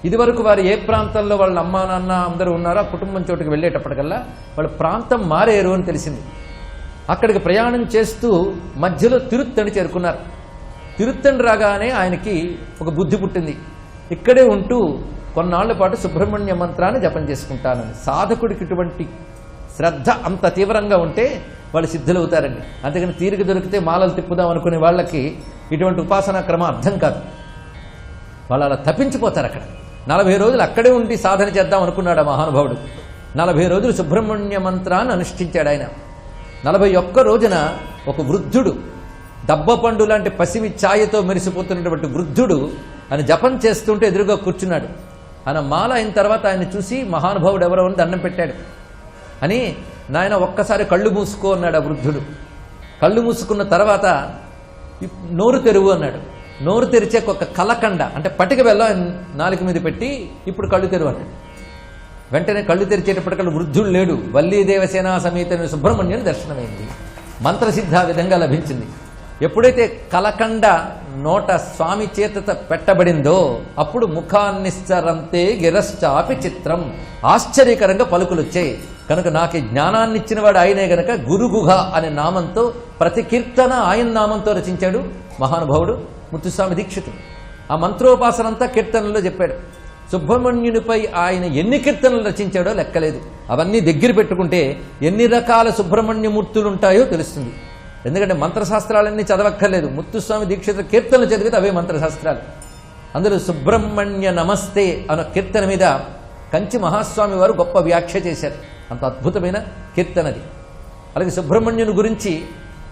S8: ఇదివరకు వారు ఏ ప్రాంతంలో వాళ్ళ అమ్మా నాన్న అందరూ ఉన్నారో ఆ కుటుంబం చోటుకి వెళ్ళేటప్పటికల్లా వాళ్ళ ప్రాంతం మారేరు అని తెలిసింది. అక్కడికి ప్రయాణం చేస్తూ మధ్యలో తిరుత్తణి చేరుకున్నారు. తిరుత్తణి రాగానే ఆయనకి ఒక బుద్ధి పుట్టింది. ఇక్కడే ఉంటూ కొన్నాళ్ల పాటు సుబ్రహ్మణ్య మంత్రాన్ని జపం చేసుకుంటానని. సాధకుడికి ఇటువంటి శ్రద్ధ అంత తీవ్రంగా ఉంటే వాళ్ళు సిద్ధులవుతారండి. అంతేగాని తీరిక దొరికితే మాలలు తిప్పుదాం అనుకునే వాళ్ళకి ఇటువంటి ఉపాసనా క్రమం అర్థం కాదు. వాళ్ళు అలా తప్పించిపోతారు. అక్కడ 40 రోజులు అక్కడే ఉండి సాధన చేద్దాం అనుకున్నాడు ఆ మహానుభావుడు. 40 రోజులు సుబ్రహ్మణ్య మంత్రాన్ని అనుష్ఠించాడు ఆయన. 41 రోజున ఒక వృద్ధుడు, దబ్బపండు లాంటి పసిమి ఛాయతో మెరిసిపోతున్నటువంటి వృద్ధుడు ఆయన జపం చేస్తుంటే ఎదురుగా కూర్చున్నాడు. ఆయన మాల అయిన తర్వాత ఆయన చూసి మహానుభావుడు ఎవరో అని దండం పెట్టాడు. అని నాయన ఒక్కసారి కళ్ళు మూసుకో అన్నాడు ఆ వృద్ధుడు. కళ్ళు మూసుకున్న తర్వాత నోరు తెరువు అన్నాడు. నోరు తెరిచే ఒక కలకండ అంటే పటిక బెల్లం నాలుక మీద పెట్టి ఇప్పుడు కళ్ళు తెరువు అన్నాడు. వెంటనే కళ్ళు తెరిచేటప్పటికల్లా వృద్ధుడు లేడు. వల్లీ దేవసేన సమేత సుబ్రహ్మణ్యుని దర్శనమైంది. మంత్రసిద్ధ విధంగా లభించింది. ఎప్పుడైతే కలకండ నోట స్వామి చేత పెట్టబడిందో అప్పుడు ముఖాన్నిశ్చరంతే గిరశ్చాపి చిత్రం, ఆశ్చర్యకరంగా పలుకులు వచ్చాయి. కనుక నాకు జ్ఞానాన్ని ఇచ్చినవాడు ఆయనే గనక గురుగుహ అనే నామంతో ప్రతి కీర్తన ఆయన నామంతో రచించాడు మహానుభావుడు ముత్తుస్వామి దీక్షితుడు. ఆ మంత్రోపాసన అంతా కీర్తనలో చెప్పాడు. సుబ్రహ్మణ్యునిపై ఆయన ఎన్ని కీర్తనలు రచించాడో లెక్కలేదు. అవన్నీ దగ్గర పెట్టుకుంటే ఎన్ని రకాల సుబ్రహ్మణ్యమూర్తులు ఉంటాయో తెలుస్తుంది. ఎందుకంటే మంత్రశాస్త్రాలన్నీ చదవక్కర్లేదు. ముత్తుస్వామి దీక్షిత కీర్తనలు చదివితే అవే మంత్రశాస్త్రాలు. అందులో సుబ్రహ్మణ్య నమస్తే అన్న కీర్తన మీద కంచి మహాస్వామి వారు గొప్ప వ్యాఖ్య చేశారు. అంత అద్భుతమైన కీర్తనది. అలాగే సుబ్రహ్మణ్యుని గురించి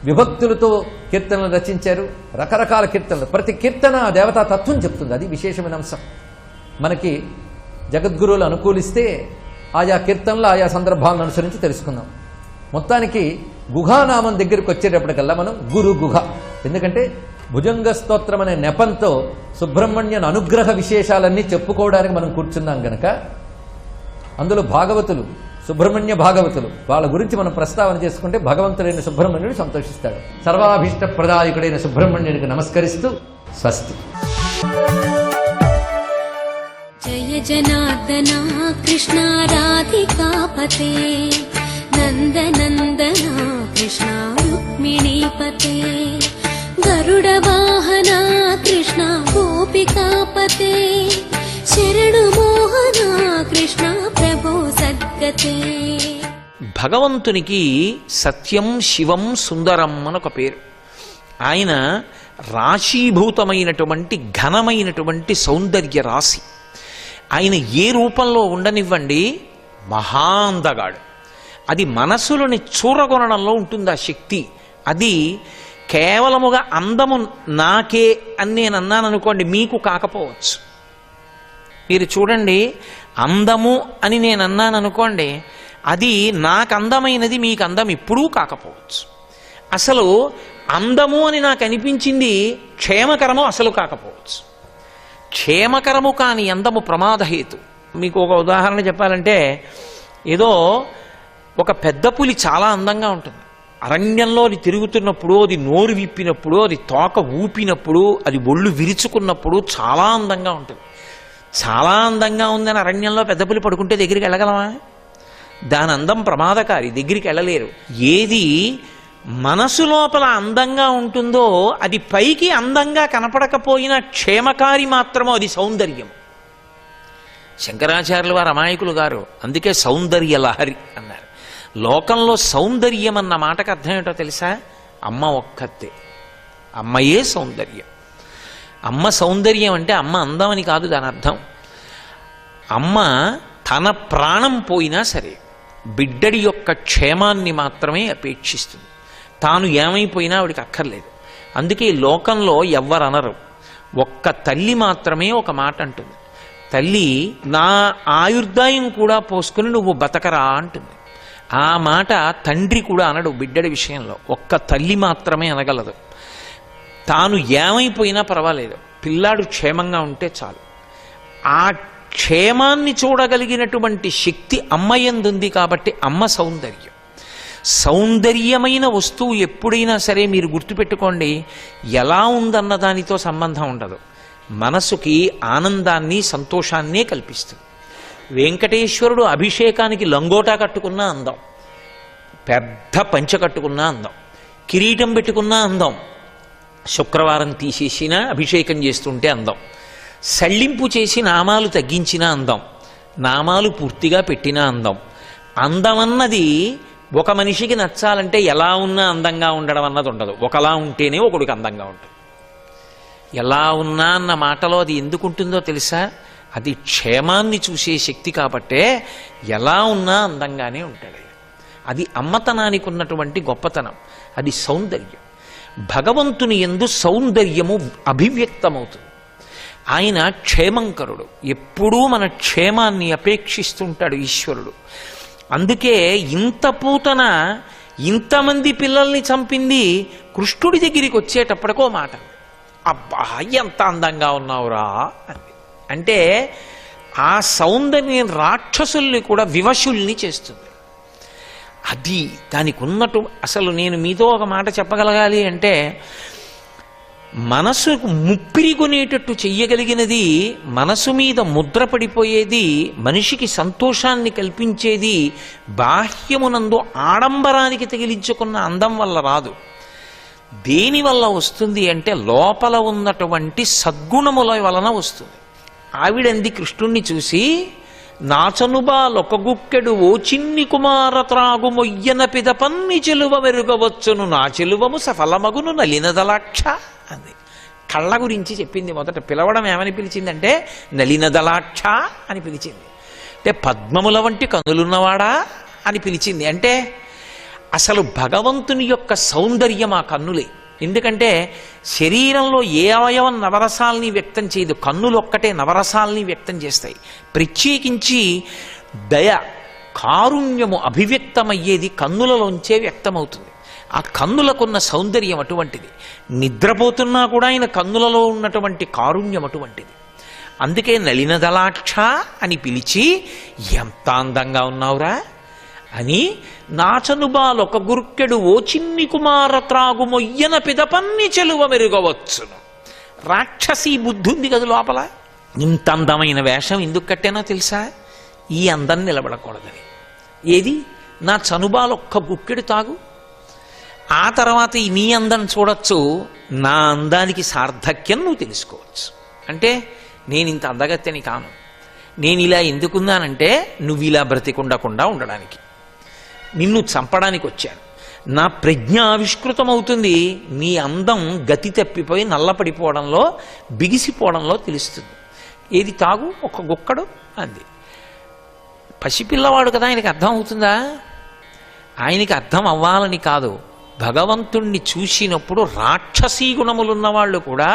S8: విభక్తులతో కీర్తనలు రచించారు. రకరకాల కీర్తనలు, ప్రతి కీర్తన ఆ దేవతా తత్వం చెప్తుంది. అది విశేషమైన అంశం. మనకి జగద్గురువులు అనుకూలిస్తే ఆయా కీర్తనలు ఆయా సందర్భాలను అనుసరించి తెలుసుకుందాం. మొత్తానికి గుహానామం దగ్గరికి వచ్చేటప్పటికల్లా మనం గురు గుహ, ఎందుకంటే భుజంగ స్తోత్రం అనే నెపంతో సుబ్రహ్మణ్యన్ అనుగ్రహ విశేషాలన్నీ చెప్పుకోవడానికి మనం కూర్చున్నాం గనక అందులో భాగవతులు, సుబ్రహ్మణ్య భాగవతులు, వాళ్ళ గురించి మనం ప్రస్తావన చేసుకుంటే భగవంతుడైన సుబ్రహ్మణ్యుడు సంతోషిస్తాడు. సర్వాభీష్ట ప్రదాయకుడైన సుబ్రహ్మణ్యునికి నమస్కరిస్తూ స్వస్తి.
S9: జయ జనార్దనా కృష్ణ రాధికాపతే నందనందనా కృష్ణ రుక్మిణీపతే గరుడ వాహనా కృష్ణ గోపికాపతే శరణు మోహనా కృష్ణ ప్రభో సద్గతే.
S10: భగవంతునికి సత్యం, శివం, సుందరం అని ఒక పేరు. ఆయన రాశీభూతమైనటువంటి ఘనమైనటువంటి సౌందర్య రాశి. ఆయన ఏ రూపంలో ఉండనివ్వండి మహాందగాడు. అది మనసులోని చూరగొనడంలో ఉంటుంది ఆ శక్తి. అది కేవలముగా అందము నాకే అని నేను అన్నాను అనుకోండి, మీకు కాకపోవచ్చు. మీరు చూడండి, అందము అని నేను అన్నాను అనుకోండి, అది నాకు అందమైనది మీకు అందం ఎప్పుడూ కాకపోవచ్చు. అసలు అందము అని నాకు అనిపించింది క్షేమకరము అసలు కాకపోవచ్చు. క్షేమకరము కాని అందము ప్రమాదహేతు. మీకు ఒక ఉదాహరణ చెప్పాలంటే, ఏదో ఒక పెద్ద పులి చాలా అందంగా ఉంటుంది. అరణ్యంలో అది తిరుగుతున్నప్పుడు, అది నోరు విప్పినప్పుడు, అది తోక ఊపినప్పుడు, అది ఒళ్ళు విరుచుకున్నప్పుడు చాలా అందంగా ఉంటుంది. చాలా అందంగా ఉందని అరణ్యంలో పెద్ద పులి పడుకుంటే దగ్గరికి వెళ్ళగలమా? దాని అందం ప్రమాదకారి, దగ్గరికి వెళ్ళలేరు. ఏది మనసు లోపల అందంగా ఉంటుందో అది పైకి అందంగా కనపడకపోయినా క్షేమకారి మాత్రమో అది సౌందర్యం. శంకరాచార్యుల వారు అమాయకులు గారు, అందుకే సౌందర్య లహరి అన్నారు. లోకంలో సౌందర్యం అన్న మాటకు అర్థం ఏంటో తెలుసా? అమ్మ ఒక్కతే, అమ్మయే సౌందర్యం. అమ్మ సౌందర్యం అంటే అమ్మ అందమని కాదు దాని అర్థం. అమ్మ తన ప్రాణం పోయినా సరే బిడ్డడి యొక్క క్షేమాన్ని మాత్రమే అపేక్షిస్తుంది. తాను ఏమైపోయినా ఆవిడికి అక్కర్లేదు. అందుకే ఈ లోకంలో ఎవ్వరు అనరు, ఒక్క తల్లి మాత్రమే ఒక మాట అంటుంది. తల్లి నా ఆయుర్దాయం కూడా పోసుకుని నువ్వు బతకరా అంటుంది. ఆ మాట తండ్రి కూడా అనడు బిడ్డడి విషయంలో, ఒక్క తల్లి మాత్రమే అనగలదు. తాను ఏమైపోయినా పర్వాలేదు, పిల్లాడు క్షేమంగా ఉంటే చాలు. ఆ క్షేమాన్ని చూడగలిగినటువంటి శక్తి అమ్మయందుంది కాబట్టి అమ్మ సౌందర్యం. సౌందర్యమైన వస్తువు ఎప్పుడైనా సరే మీరు గుర్తుపెట్టుకోండి, ఎలా ఉందన్న దానితో సంబంధం ఉండదు, మనసుకి ఆనందాన్ని సంతోషాన్నే కల్పిస్తుంది. వెంకటేశ్వరుడు అభిషేకానికి లంగోటా కట్టుకున్నా అందం, పెద్ద పంచ కట్టుకున్నా అందం, కిరీటం పెట్టుకున్నా అందం, శుక్రవారం తీసేసినా అభిషేకం చేస్తుంటే అందం, సళ్ళింపు చేసి నామాలు తగ్గించినా అందం, నామాలు పూర్తిగా పెట్టినా అందం. అందమన్నది ఒక మనిషికి నచ్చాలంటే ఎలా ఉన్నా అందంగా ఉండడం అన్నది ఉండదు, ఒకలా ఉంటేనే ఒకడికి అందంగా ఉంటుంది. ఎలా ఉన్నా అన్న మాటలో అది ఎందుకు ఉంటుందో తెలుసా? అది క్షేమాన్ని చూసే శక్తి కాబట్టే ఎలా ఉన్నా అందంగానే ఉంటాడు. అది అమ్మతనానికి ఉన్నటువంటి గొప్పతనం, అది సౌందర్యం. భగవంతుని యందు సౌందర్యము అభివ్యక్తమవుతుంది. ఆయన క్షేమంకరుడు, ఎప్పుడూ మన క్షేమాన్ని అపేక్షిస్తుంటాడు ఈశ్వరుడు. అందుకే ఇంత పూతన ఇంతమంది పిల్లల్ని చంపింది కృష్ణుడి దగ్గరికి వచ్చేటప్పటికో మాట, అబ్బా ఎంత అందంగా ఉన్నావురా అని. అంటే ఆ సౌందర్యం రాక్షసుల్ని కూడా వివశుల్ని చేస్తుంది. అది దానికి ఉన్నట్టు. అసలు నేను మీతో ఒక మాట చెప్పగలగాలి అంటే, మనసుకు ముప్పిరి కొనేటట్టు చెయ్యగలిగినది, మనసు మీద ముద్ర పడిపోయేది, మనిషికి సంతోషాన్ని కల్పించేది బాహ్యమునందు ఆడంబరానికి తగిలించుకున్న అందం వల్ల రాదు. దేనివల్ల వస్తుంది అంటే లోపల ఉన్నటువంటి సద్గుణముల వలన వస్తుంది. ఆవిడంది కృష్ణుణ్ణి చూసి, నాచనుబాలొక గుక్కెడు ఓ చిన్ని కుమార త్రాగు మొయ్యన పిదపన్ని చెలువ మెరుగవచ్చును, నా చెలువము సఫలమగును నలినదలాక్ష అంది. కళ్ళ గురించి చెప్పింది. మొదట పిలవడం ఏమని పిలిచిందంటే నలినదలాక్ష అని పిలిచింది. అంటే పద్మముల వంటి కన్నులున్నవాడా అని పిలిచింది. అంటే అసలు భగవంతుని యొక్క సౌందర్యం ఆ కన్నులే. ఎందుకంటే శరీరంలో ఏ అవయవం నవరసాల్ని వ్యక్తం చేయదు, కన్నులు ఒక్కటే నవరసాల్ని వ్యక్తం చేస్తాయి. ప్రత్యేకించి దయ, కారుణ్యము అభివ్యక్తమయ్యేది కన్నులలోంచే వ్యక్తమవుతుంది. ఆ కన్నులకున్న సౌందర్యం అటువంటిది. నిద్రపోతున్నా కూడా ఆయన కన్నులలో ఉన్నటువంటి కారుణ్యం అటువంటిది. అందుకే నలినదలాక్ష అని పిలిచి, ఎంత అందంగా ఉన్నావురా అని, నాచనుబాలొక గుర్కెడు ఓ చిన్ని కుమార త్రాగు మొయ్యన పిదపన్ని చెలువ మెరుగవచ్చును. రాక్షసి బుద్ధి ఉంది కదా లోపల. ఇంత అందమైన వేషం ఎందుకు కట్టానో తెలుసా? ఈ అందం నిలబడకూడదని. ఏది? నా చనుబాలొక్క గుక్కెడు తాగు, ఆ తర్వాత ఈ నీ అందం చూడొచ్చు, నా అందానికి సార్థక్యం నువ్వు తెలుసుకోవచ్చు. అంటే నేను ఇంత అందగత్తెని కాను, నేను ఇలా ఎందుకున్నానంటే నువ్వు ఇలా బ్రతికుండకుండా ఉండడానికి, నిన్ను చంపడానికి వచ్చాను. నా ప్రజ్ఞ ఆవిష్కృతమవుతుంది, నీ అందం గతి తప్పిపోయి నల్లపడిపోవడంలో, బిగిసిపోవడంలో తెలుస్తుంది. ఏది తాగు, ఒక గుక్కడు అంది. పసిపిల్లవాడు కదా, ఆయనకి అర్థం అవుతుందా? ఆయనకి అర్థం అవ్వాలని కాదు, భగవంతుణ్ణి చూసినప్పుడు రాక్షసీ గుణములున్నవాళ్ళు కూడా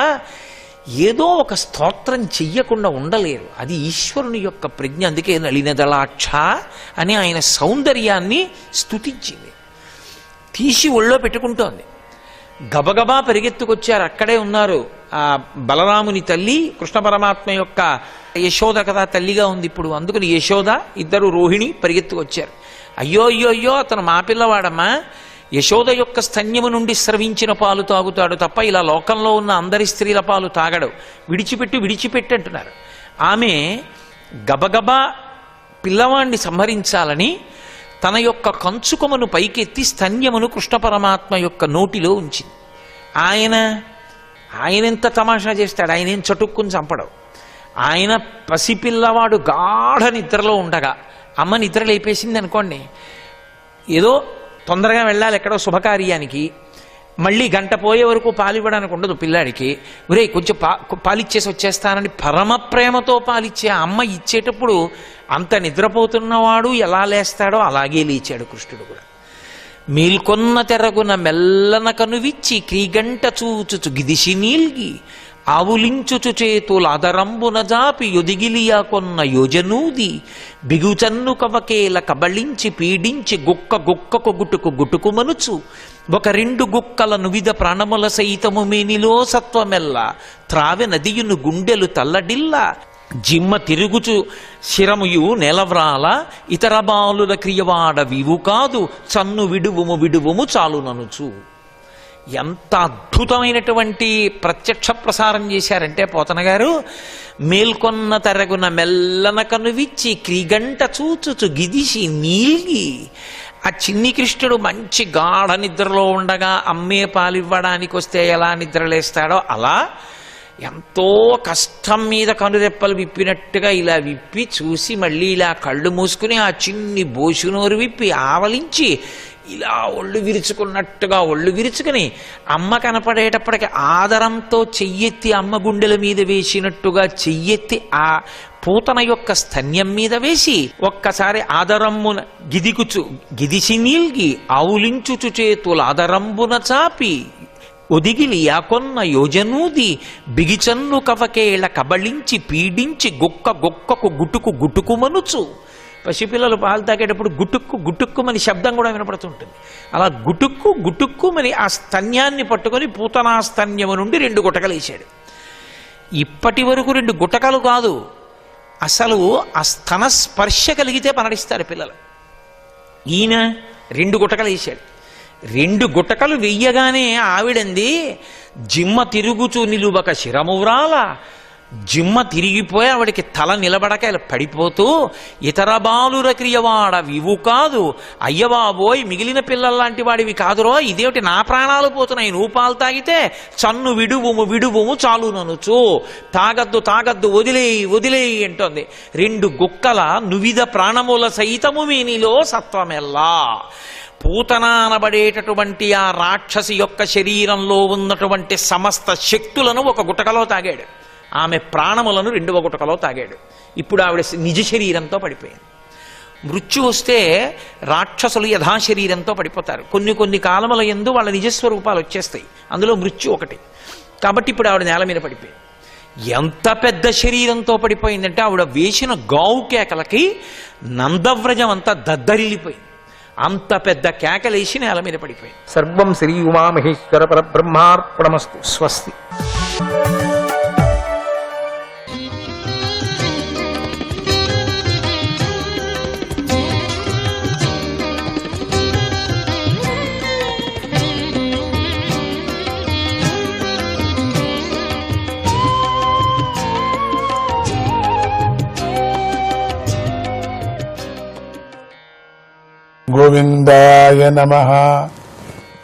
S10: ఏదో ఒక స్తోత్రం చెయ్యకుండా ఉండలేరు. అది ఈశ్వరుని యొక్క ప్రజ్ఞ. అందుకే నలినదలాక్ష అని ఆయన సౌందర్యాన్ని స్తుతించింది. తీసి ఒళ్ళో పెట్టుకుంటోంది. గబగబా పరిగెత్తుకొచ్చారు. అక్కడే ఉన్నారు ఆ బలరాముని తల్లి, కృష్ణ పరమాత్మ యొక్క యశోద కదా తల్లిగా ఉంది ఇప్పుడు. అందుకని యశోద, ఇద్దరు రోహిణి పరిగెత్తుకొచ్చారు. అయ్యో అయ్యో అయ్యో, అతను మా పిల్లవాడమ్మా, యశోద యొక్క స్తన్యము నుండి స్రవించిన పాలు తాగుతాడు తప్ప ఇలా లోకంలో ఉన్న అందరి స్త్రీల పాలు తాగడు. విడిచిపెట్టి అంటున్నారు. ఆమె గబగబా పిల్లవాణ్ణి సంహరించాలని తన యొక్క కంచుకొమను పైకెత్తి స్తన్యమును కృష్ణ పరమాత్మ యొక్క నోటిలో ఉంచింది. ఆయన ఎంత తమాషా చేస్తాడు, ఆయన ఏం చటుక్కుని చంపడం. ఆయన పసిపిల్లవాడు గాఢ నిద్రలో ఉండగా అమ్మ నిద్ర లేపేసింది అనుకోండి, ఏదో తొందరగా వెళ్ళాలి ఎక్కడో శుభకార్యానికి, మళ్ళీ గంట పోయే వరకు పాలివ్వడానికి ఉండదు పిల్లాడికి. ఒరే కొంచెం పాలిచ్చేసి వచ్చేస్తానని పరమ ప్రేమతో పాలిచ్చే అమ్మ ఇచ్చేటప్పుడు అంత నిద్రపోతున్నవాడు ఎలా లేస్తాడో అలాగే లేచాడు కృష్ణుడు కూడా. మేల్కొన్న తెరగున మెల్లన కనువిచ్చి క్రీగంట చూచుచు గిదిసి నీల్గి ఆవులించుచు చేతులాదరంబున జాపి యొదిగిలియా కొన్న యోజనూది బిగుచన్ను కవకేల కబళించి పీడించి గుక్కకు గుటుకు మనుచు ఒక రెండు గుక్కలను విధ ప్రాణముల సైతము మేనిలో సత్వమెల్ల త్రావె నదియును గుండెలు తల్లడిల్ల జిమ్మ తిరుగుచు శిరముయు నెలవ్రాల ఇతర బాలుల క్రియవాడ వివు కాదు చన్ను విడువుము చాలుననుచు. ఎంత అద్భుతమైనటువంటి ప్రత్యక్ష ప్రసారం చేశారంటే పోతన గారు, మేల్కొన్న తరగున మెల్లన కనువిచ్చి క్రీగంట చూచుచు గిదిసి నీల్గి. ఆ చిన్ని కృష్ణుడు మంచి గాఢ నిద్రలో ఉండగా అమ్మే పాలివ్వడానికి వస్తే ఎలా నిద్రలేస్తాడో అలా ఎంతో కష్టం మీద కనురెప్పలు విప్పినట్టుగా ఇలా విప్పి చూసి మళ్ళీ ఇలా కళ్ళు మూసుకుని ఆ చిన్ని బోసునోరు విప్పి ఆవలించి ఇలా ఒళ్ళు విరుచుకున్నట్టుగా ఒళ్ళు విరుచుకుని అమ్మ కనపడేటప్పటికి ఆదరంతో చెయ్యెత్తి అమ్మ గుండెల మీద వేసినట్టుగా చెయ్యెత్తి ఆ పూతన యొక్క స్తన్యం మీద వేసి ఒక్కసారి ఆదరమ్మున గిదిసి నీల్గి ఆవులించుచు చేతుల ఆదరంబున చాపి ఒదిగిలి యాకొన్న యోజనూది బిగిచన్ను కవకేళ కబళించి పీడించి గుక్కకు గుటుకు మనుచు. పసిపిల్లలు పాలు తాగేటప్పుడు గుటుక్కుమని శబ్దం కూడా వినపడుతుంటుంది. అలా గుటుక్కుమని ఆ స్తన్యాన్ని పట్టుకొని పూతనా స్తన్యము నుండి 2 గుటకలు వేశాడు. ఇప్పటి వరకు 2 గుటకలు కాదు, అసలు ఆ స్తన స్పర్శ కలిగితే పనడిస్తారు పిల్లలు. ఈయన 2 గుటకలు వేశాడు. 2 గుటకలు వెయ్యగానే ఆవిడంది, జిమ్మ తిరుగుచూ నిలువక శిరమువ్రాల. జిమ్మ తిరిగిపోయి ఆవిడికి తల నిలబడక ఇలా పడిపోతూ ఇతర బాలుర క్రియవాడ వివు కాదు, అయ్యబాబోయ్ మిగిలిన పిల్లల్లాంటి వాడివి కాదురో, ఇదేమిటి నా ప్రాణాలు పోతున్నాయి, నువ్వు పాలు తాగితే చన్ను విడువుము చాలుననుచు. తాగద్దు వదిలేయి అంటోంది. 2 గుక్కల నువిధ ప్రాణముల సైతము మేనిలో సత్వమెల్లా. పూతన అనబడేటటువంటి ఆ రాక్షసి యొక్క శరీరంలో ఉన్నటువంటి సమస్త శక్తులను 1 గుటకలో తాగాడు. ఆమె ప్రాణములను 2వ గుటకలో తాగాడు. ఇప్పుడు ఆవిడ నిజ శరీరంతో పడిపోయింది. మృత్యు వస్తే రాక్షసులు యథాశరీరంతో పడిపోతారు. కొన్ని కాలముల యందు వాళ్ళ నిజస్వరూపాలు వచ్చేస్తాయి. అందులో మృత్యు ఒకటి. కాబట్టి ఇప్పుడు ఆవిడ నేల మీద పడిపోయింది. ఎంత పెద్ద శరీరంతో పడిపోయిందంటే ఆవిడ వేసిన గావు కేకలకి నందవ్రజం అంతా దద్దరిల్లిపోయింది. అంత పెద్ద కేకలేసి నేల మీద పడిపోయింది.
S11: సర్వం శ్రీ ఉమామహేశ్వర పరబ్రహ్మార్పణమస్తు. స్వస్తి.
S2: గోవిందాయ నమః.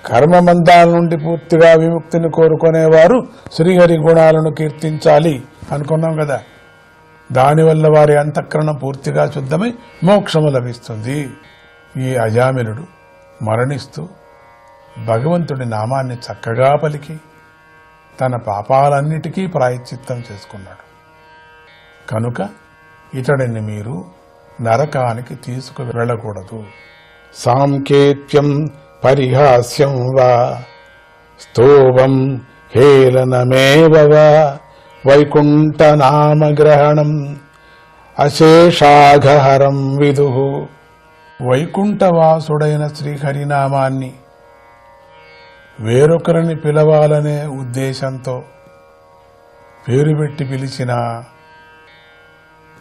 S2: కర్మబంధాల నుండి పూర్తిగా విముక్తిని కోరుకునేవారు శ్రీహరి గుణాలను కీర్తించాలి అనుకున్నాం కదా. దానివల్ల వారి అంతఃకరణం పూర్తిగా శుద్ధమై మోక్షము లభిస్తుంది. ఈ అజామినుడు మరణిస్తూ భగవంతుడి నామాన్ని చక్కగా పలికి తన పాపాలన్నిటికీ ప్రాయశ్చిత్తం చేసుకున్నాడు. కనుక ఇతడిని మీరు నరకానికి తీసుకు వెళ్ళకూడదు. సాంకేత్యం పరిహాస్యం వా స్తోవం హేళనమేవ వా వైకుంఠనామగ్రహణం అశేషాఘహరం విదుః. వైకుంఠవాసుడైన శ్రీహరినామాన్ని వేరొకరిని పిలవాలనే ఉద్దేశంతో పేరు పెట్టి పిలిచినా,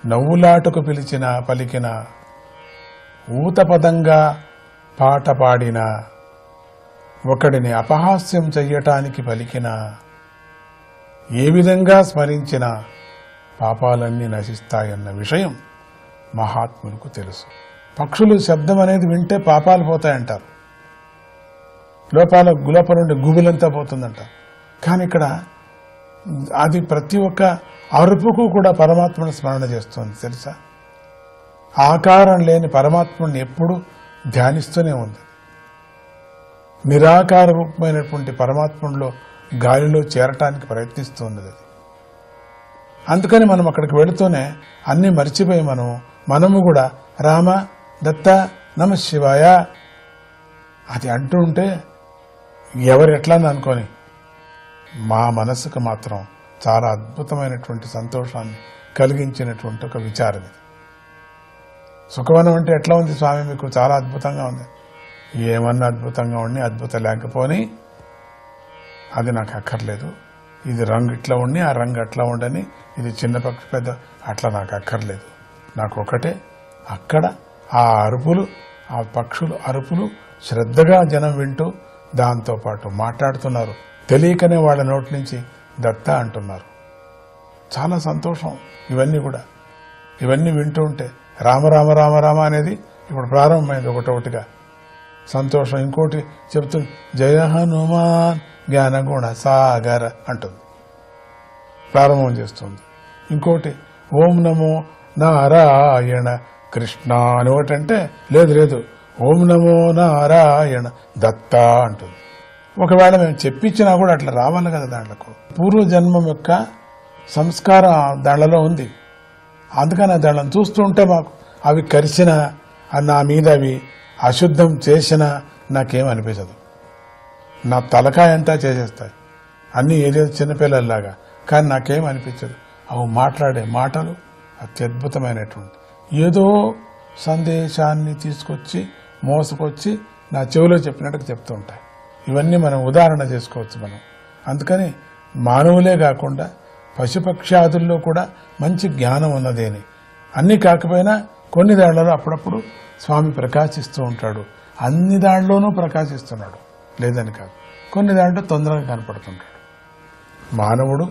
S2: నవ్వులాటకు పిలిచినా, పలికినా, ఊతపదంగా పాట పాడినా ఒకడిని అపహాస్యం చెయ్యటానికి పలికిన, ఏ విధంగా స్మరించినా పాపాలన్నీ నశిస్తాయన్న విషయం మహాత్ములకు తెలుసు. పక్షులు శబ్దం అనేది వింటే పాపాలు పోతాయంటారు, లోపల నుండి గుబులంతా పోతుందంటారు. కానీ ఇక్కడ అది ప్రతి ఒక్క అరుపుకు కూడా పరమాత్మను స్మరణ చేస్తుంది తెలుసా. ఆకారం లేని పరమాత్మని ఎప్పుడూ ధ్యానిస్తూనే ఉంది. నిరాకార రూపమైనటువంటి పరమాత్మలో గాలిలో చేరటానికి ప్రయత్నిస్తుంది అది. అందుకని మనం అక్కడికి వెళుతూనే అన్నీ మర్చిపోయి మనము కూడా రామ దత్త నమ శివాయ అది అంటూ ఉంటే ఎవరు ఎట్లా అనుకొని మా మనసుకు మాత్రం చాలా అద్భుతమైనటువంటి సంతోషాన్ని కలిగించినటువంటి ఒక విచారం ఇది. సుఖవనం అంటే ఎట్లా ఉంది స్వామి మీకు? చాలా అద్భుతంగా ఉంది. ఏమన్నా అద్భుతంగా ఉండి అద్భుతం లేకపోని అది నాకు అక్కర్లేదు. ఇది రంగు ఇట్లా ఉండి ఆ రంగు అట్లా ఉండని, ఇది చిన్న పక్షి పెద్ద అట్లా నాకు అక్కర్లేదు. నాకు ఒకటే, అక్కడ ఆ అరుపులు, ఆ పక్షులు అరుపులు శ్రద్ధగా జనం వింటూ దాంతోపాటు మాట్లాడుతున్నారు. తెలియకనే వాళ్ళ నోటి నుంచి దత్త అంటున్నారు. చాలా సంతోషం ఇవన్నీ కూడా. ఇవన్నీ వింటూ ఉంటే రామ రామ రామ రామ అనేది ఇప్పుడు ప్రారంభమైంది ఒకటొకటిగా. సంతోషం. ఇంకోటి చెప్తుంది, జయ హనుమాన్ జ్ఞానగుణ సాగర అంటుంది, ప్రారంభం చేస్తుంది. ఇంకోటి ఓం నమో నారాయణ కృష్ణ అని ఒకటి అంటే లేదు ఓం నమో నారాయణ దత్త అంటుంది. ఒకవేళ మేము చెప్పించినా కూడా అట్లా రావాలి కదా. దాంట్లో పూర్వజన్మం యొక్క సంస్కారం దాంట్లో ఉంది. అందుకని దాళ్ళని చూస్తూ ఉంటే మాకు అవి కరిచిన నా మీద అవి అశుద్ధం చేసినా నాకేమనిపించదు. నా తలకాయ అంతా చేసేస్తాయి అన్నీ, ఏదో చిన్నపిల్లల్లాగా. కానీ నాకేం అనిపించదు. అవి మాట్లాడే మాటలు అత్యద్భుతమైనటువంటి, ఏదో సందేశాన్ని తీసుకొచ్చి మోసుకొచ్చి నా చెవిలో చెప్పినట్టుగా చెప్తూ ఉంటాయి. ఇవన్నీ మనం ఉదాహరణ చేసుకోవచ్చు మనం. అందుకని మానవులే కాకుండా పశుపక్షాదుల్లో కూడా మంచి జ్ఞానం ఉన్నదేని. అన్నీ కాకపోయినా కొన్ని దాళ్లలో అప్పుడప్పుడు స్వామి ప్రకాశిస్తూ ఉంటాడు. అన్ని దాంట్లోనూ ప్రకాశిస్తున్నాడు లేదని కాదు, కొన్ని దాంట్లో తొందరగా కనపడుతుంటాడు. మానవుడు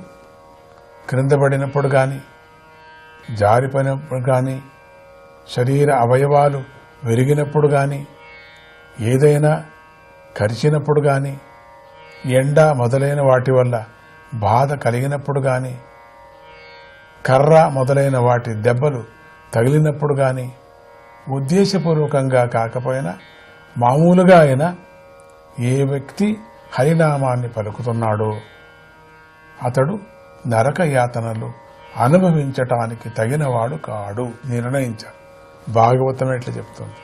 S2: క్రింద పడినప్పుడు కానీ, జారిపోయినప్పుడు కానీ, శరీర అవయవాలు విరిగినప్పుడు కానీ, ఏదైనా కరిచినప్పుడు కానీ, ఎండ మొదలైన వాటి వల్ల బాధ కలిగినప్పుడు కానీ, కర్ర మొదలైన వాటి దెబ్బలు తగిలినప్పుడు కానీ, ఉద్దేశపూర్వకంగా కాకపోయినా మామూలుగా అయినా ఏ వ్యక్తి హరినామాన్ని పలుకుతున్నాడో అతడు నరక యాతనలు అనుభవించటానికి తగినవాడు కాడు నిర్ణయించాడు. భాగవతం ఎట్లా చెప్తుంది.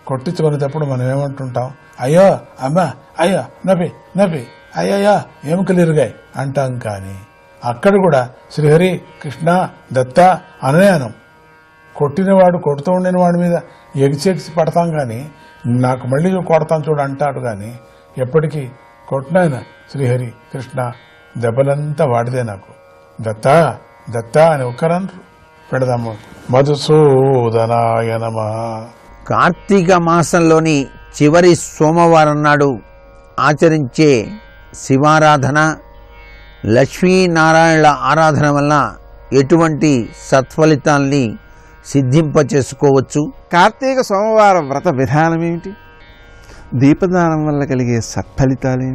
S2: కొట్టించుకునేటప్పుడు మనం ఏమంటుంటాం, అయ్యో అమ్మా, అయ్యో నొప్పి నొప్పి, అయ్యయ్యా ఎముకలు ఇరుగాయి అంటాం. కానీ అక్కడ కూడా శ్రీహరి కృష్ణ దత్త అనయానం. కొట్టినవాడు కొడుతూ ఉండిన వాడి మీద ఎగిచెగిసి పడతాం కానీ నాకు మళ్ళీ కొడతాం చూడు అంటాడు. కానీ ఎప్పటికీ కొట్టినాయన శ్రీహరి కృష్ణ దెబ్బలంతా వాడిదే. నాకు దత్త దత్త అని ఒక్కరన్నారు. పెడదాము. మధుసూదనాయ నమః.
S12: కార్తీక మాసంలోని చివరి సోమవారం నాడు ఆచరించే శివారాధన, లక్ష్మీనారాయణల ఆరాధన వల్ల ఎటువంటి సత్ఫలితాల్ని సిద్ధింపచేసుకోవచ్చు?
S6: కార్తీక సోమవారం వ్రత విధానం ఏమిటి? దీపదానం వల్ల కలిగే సత్ఫలితాలేమిటి?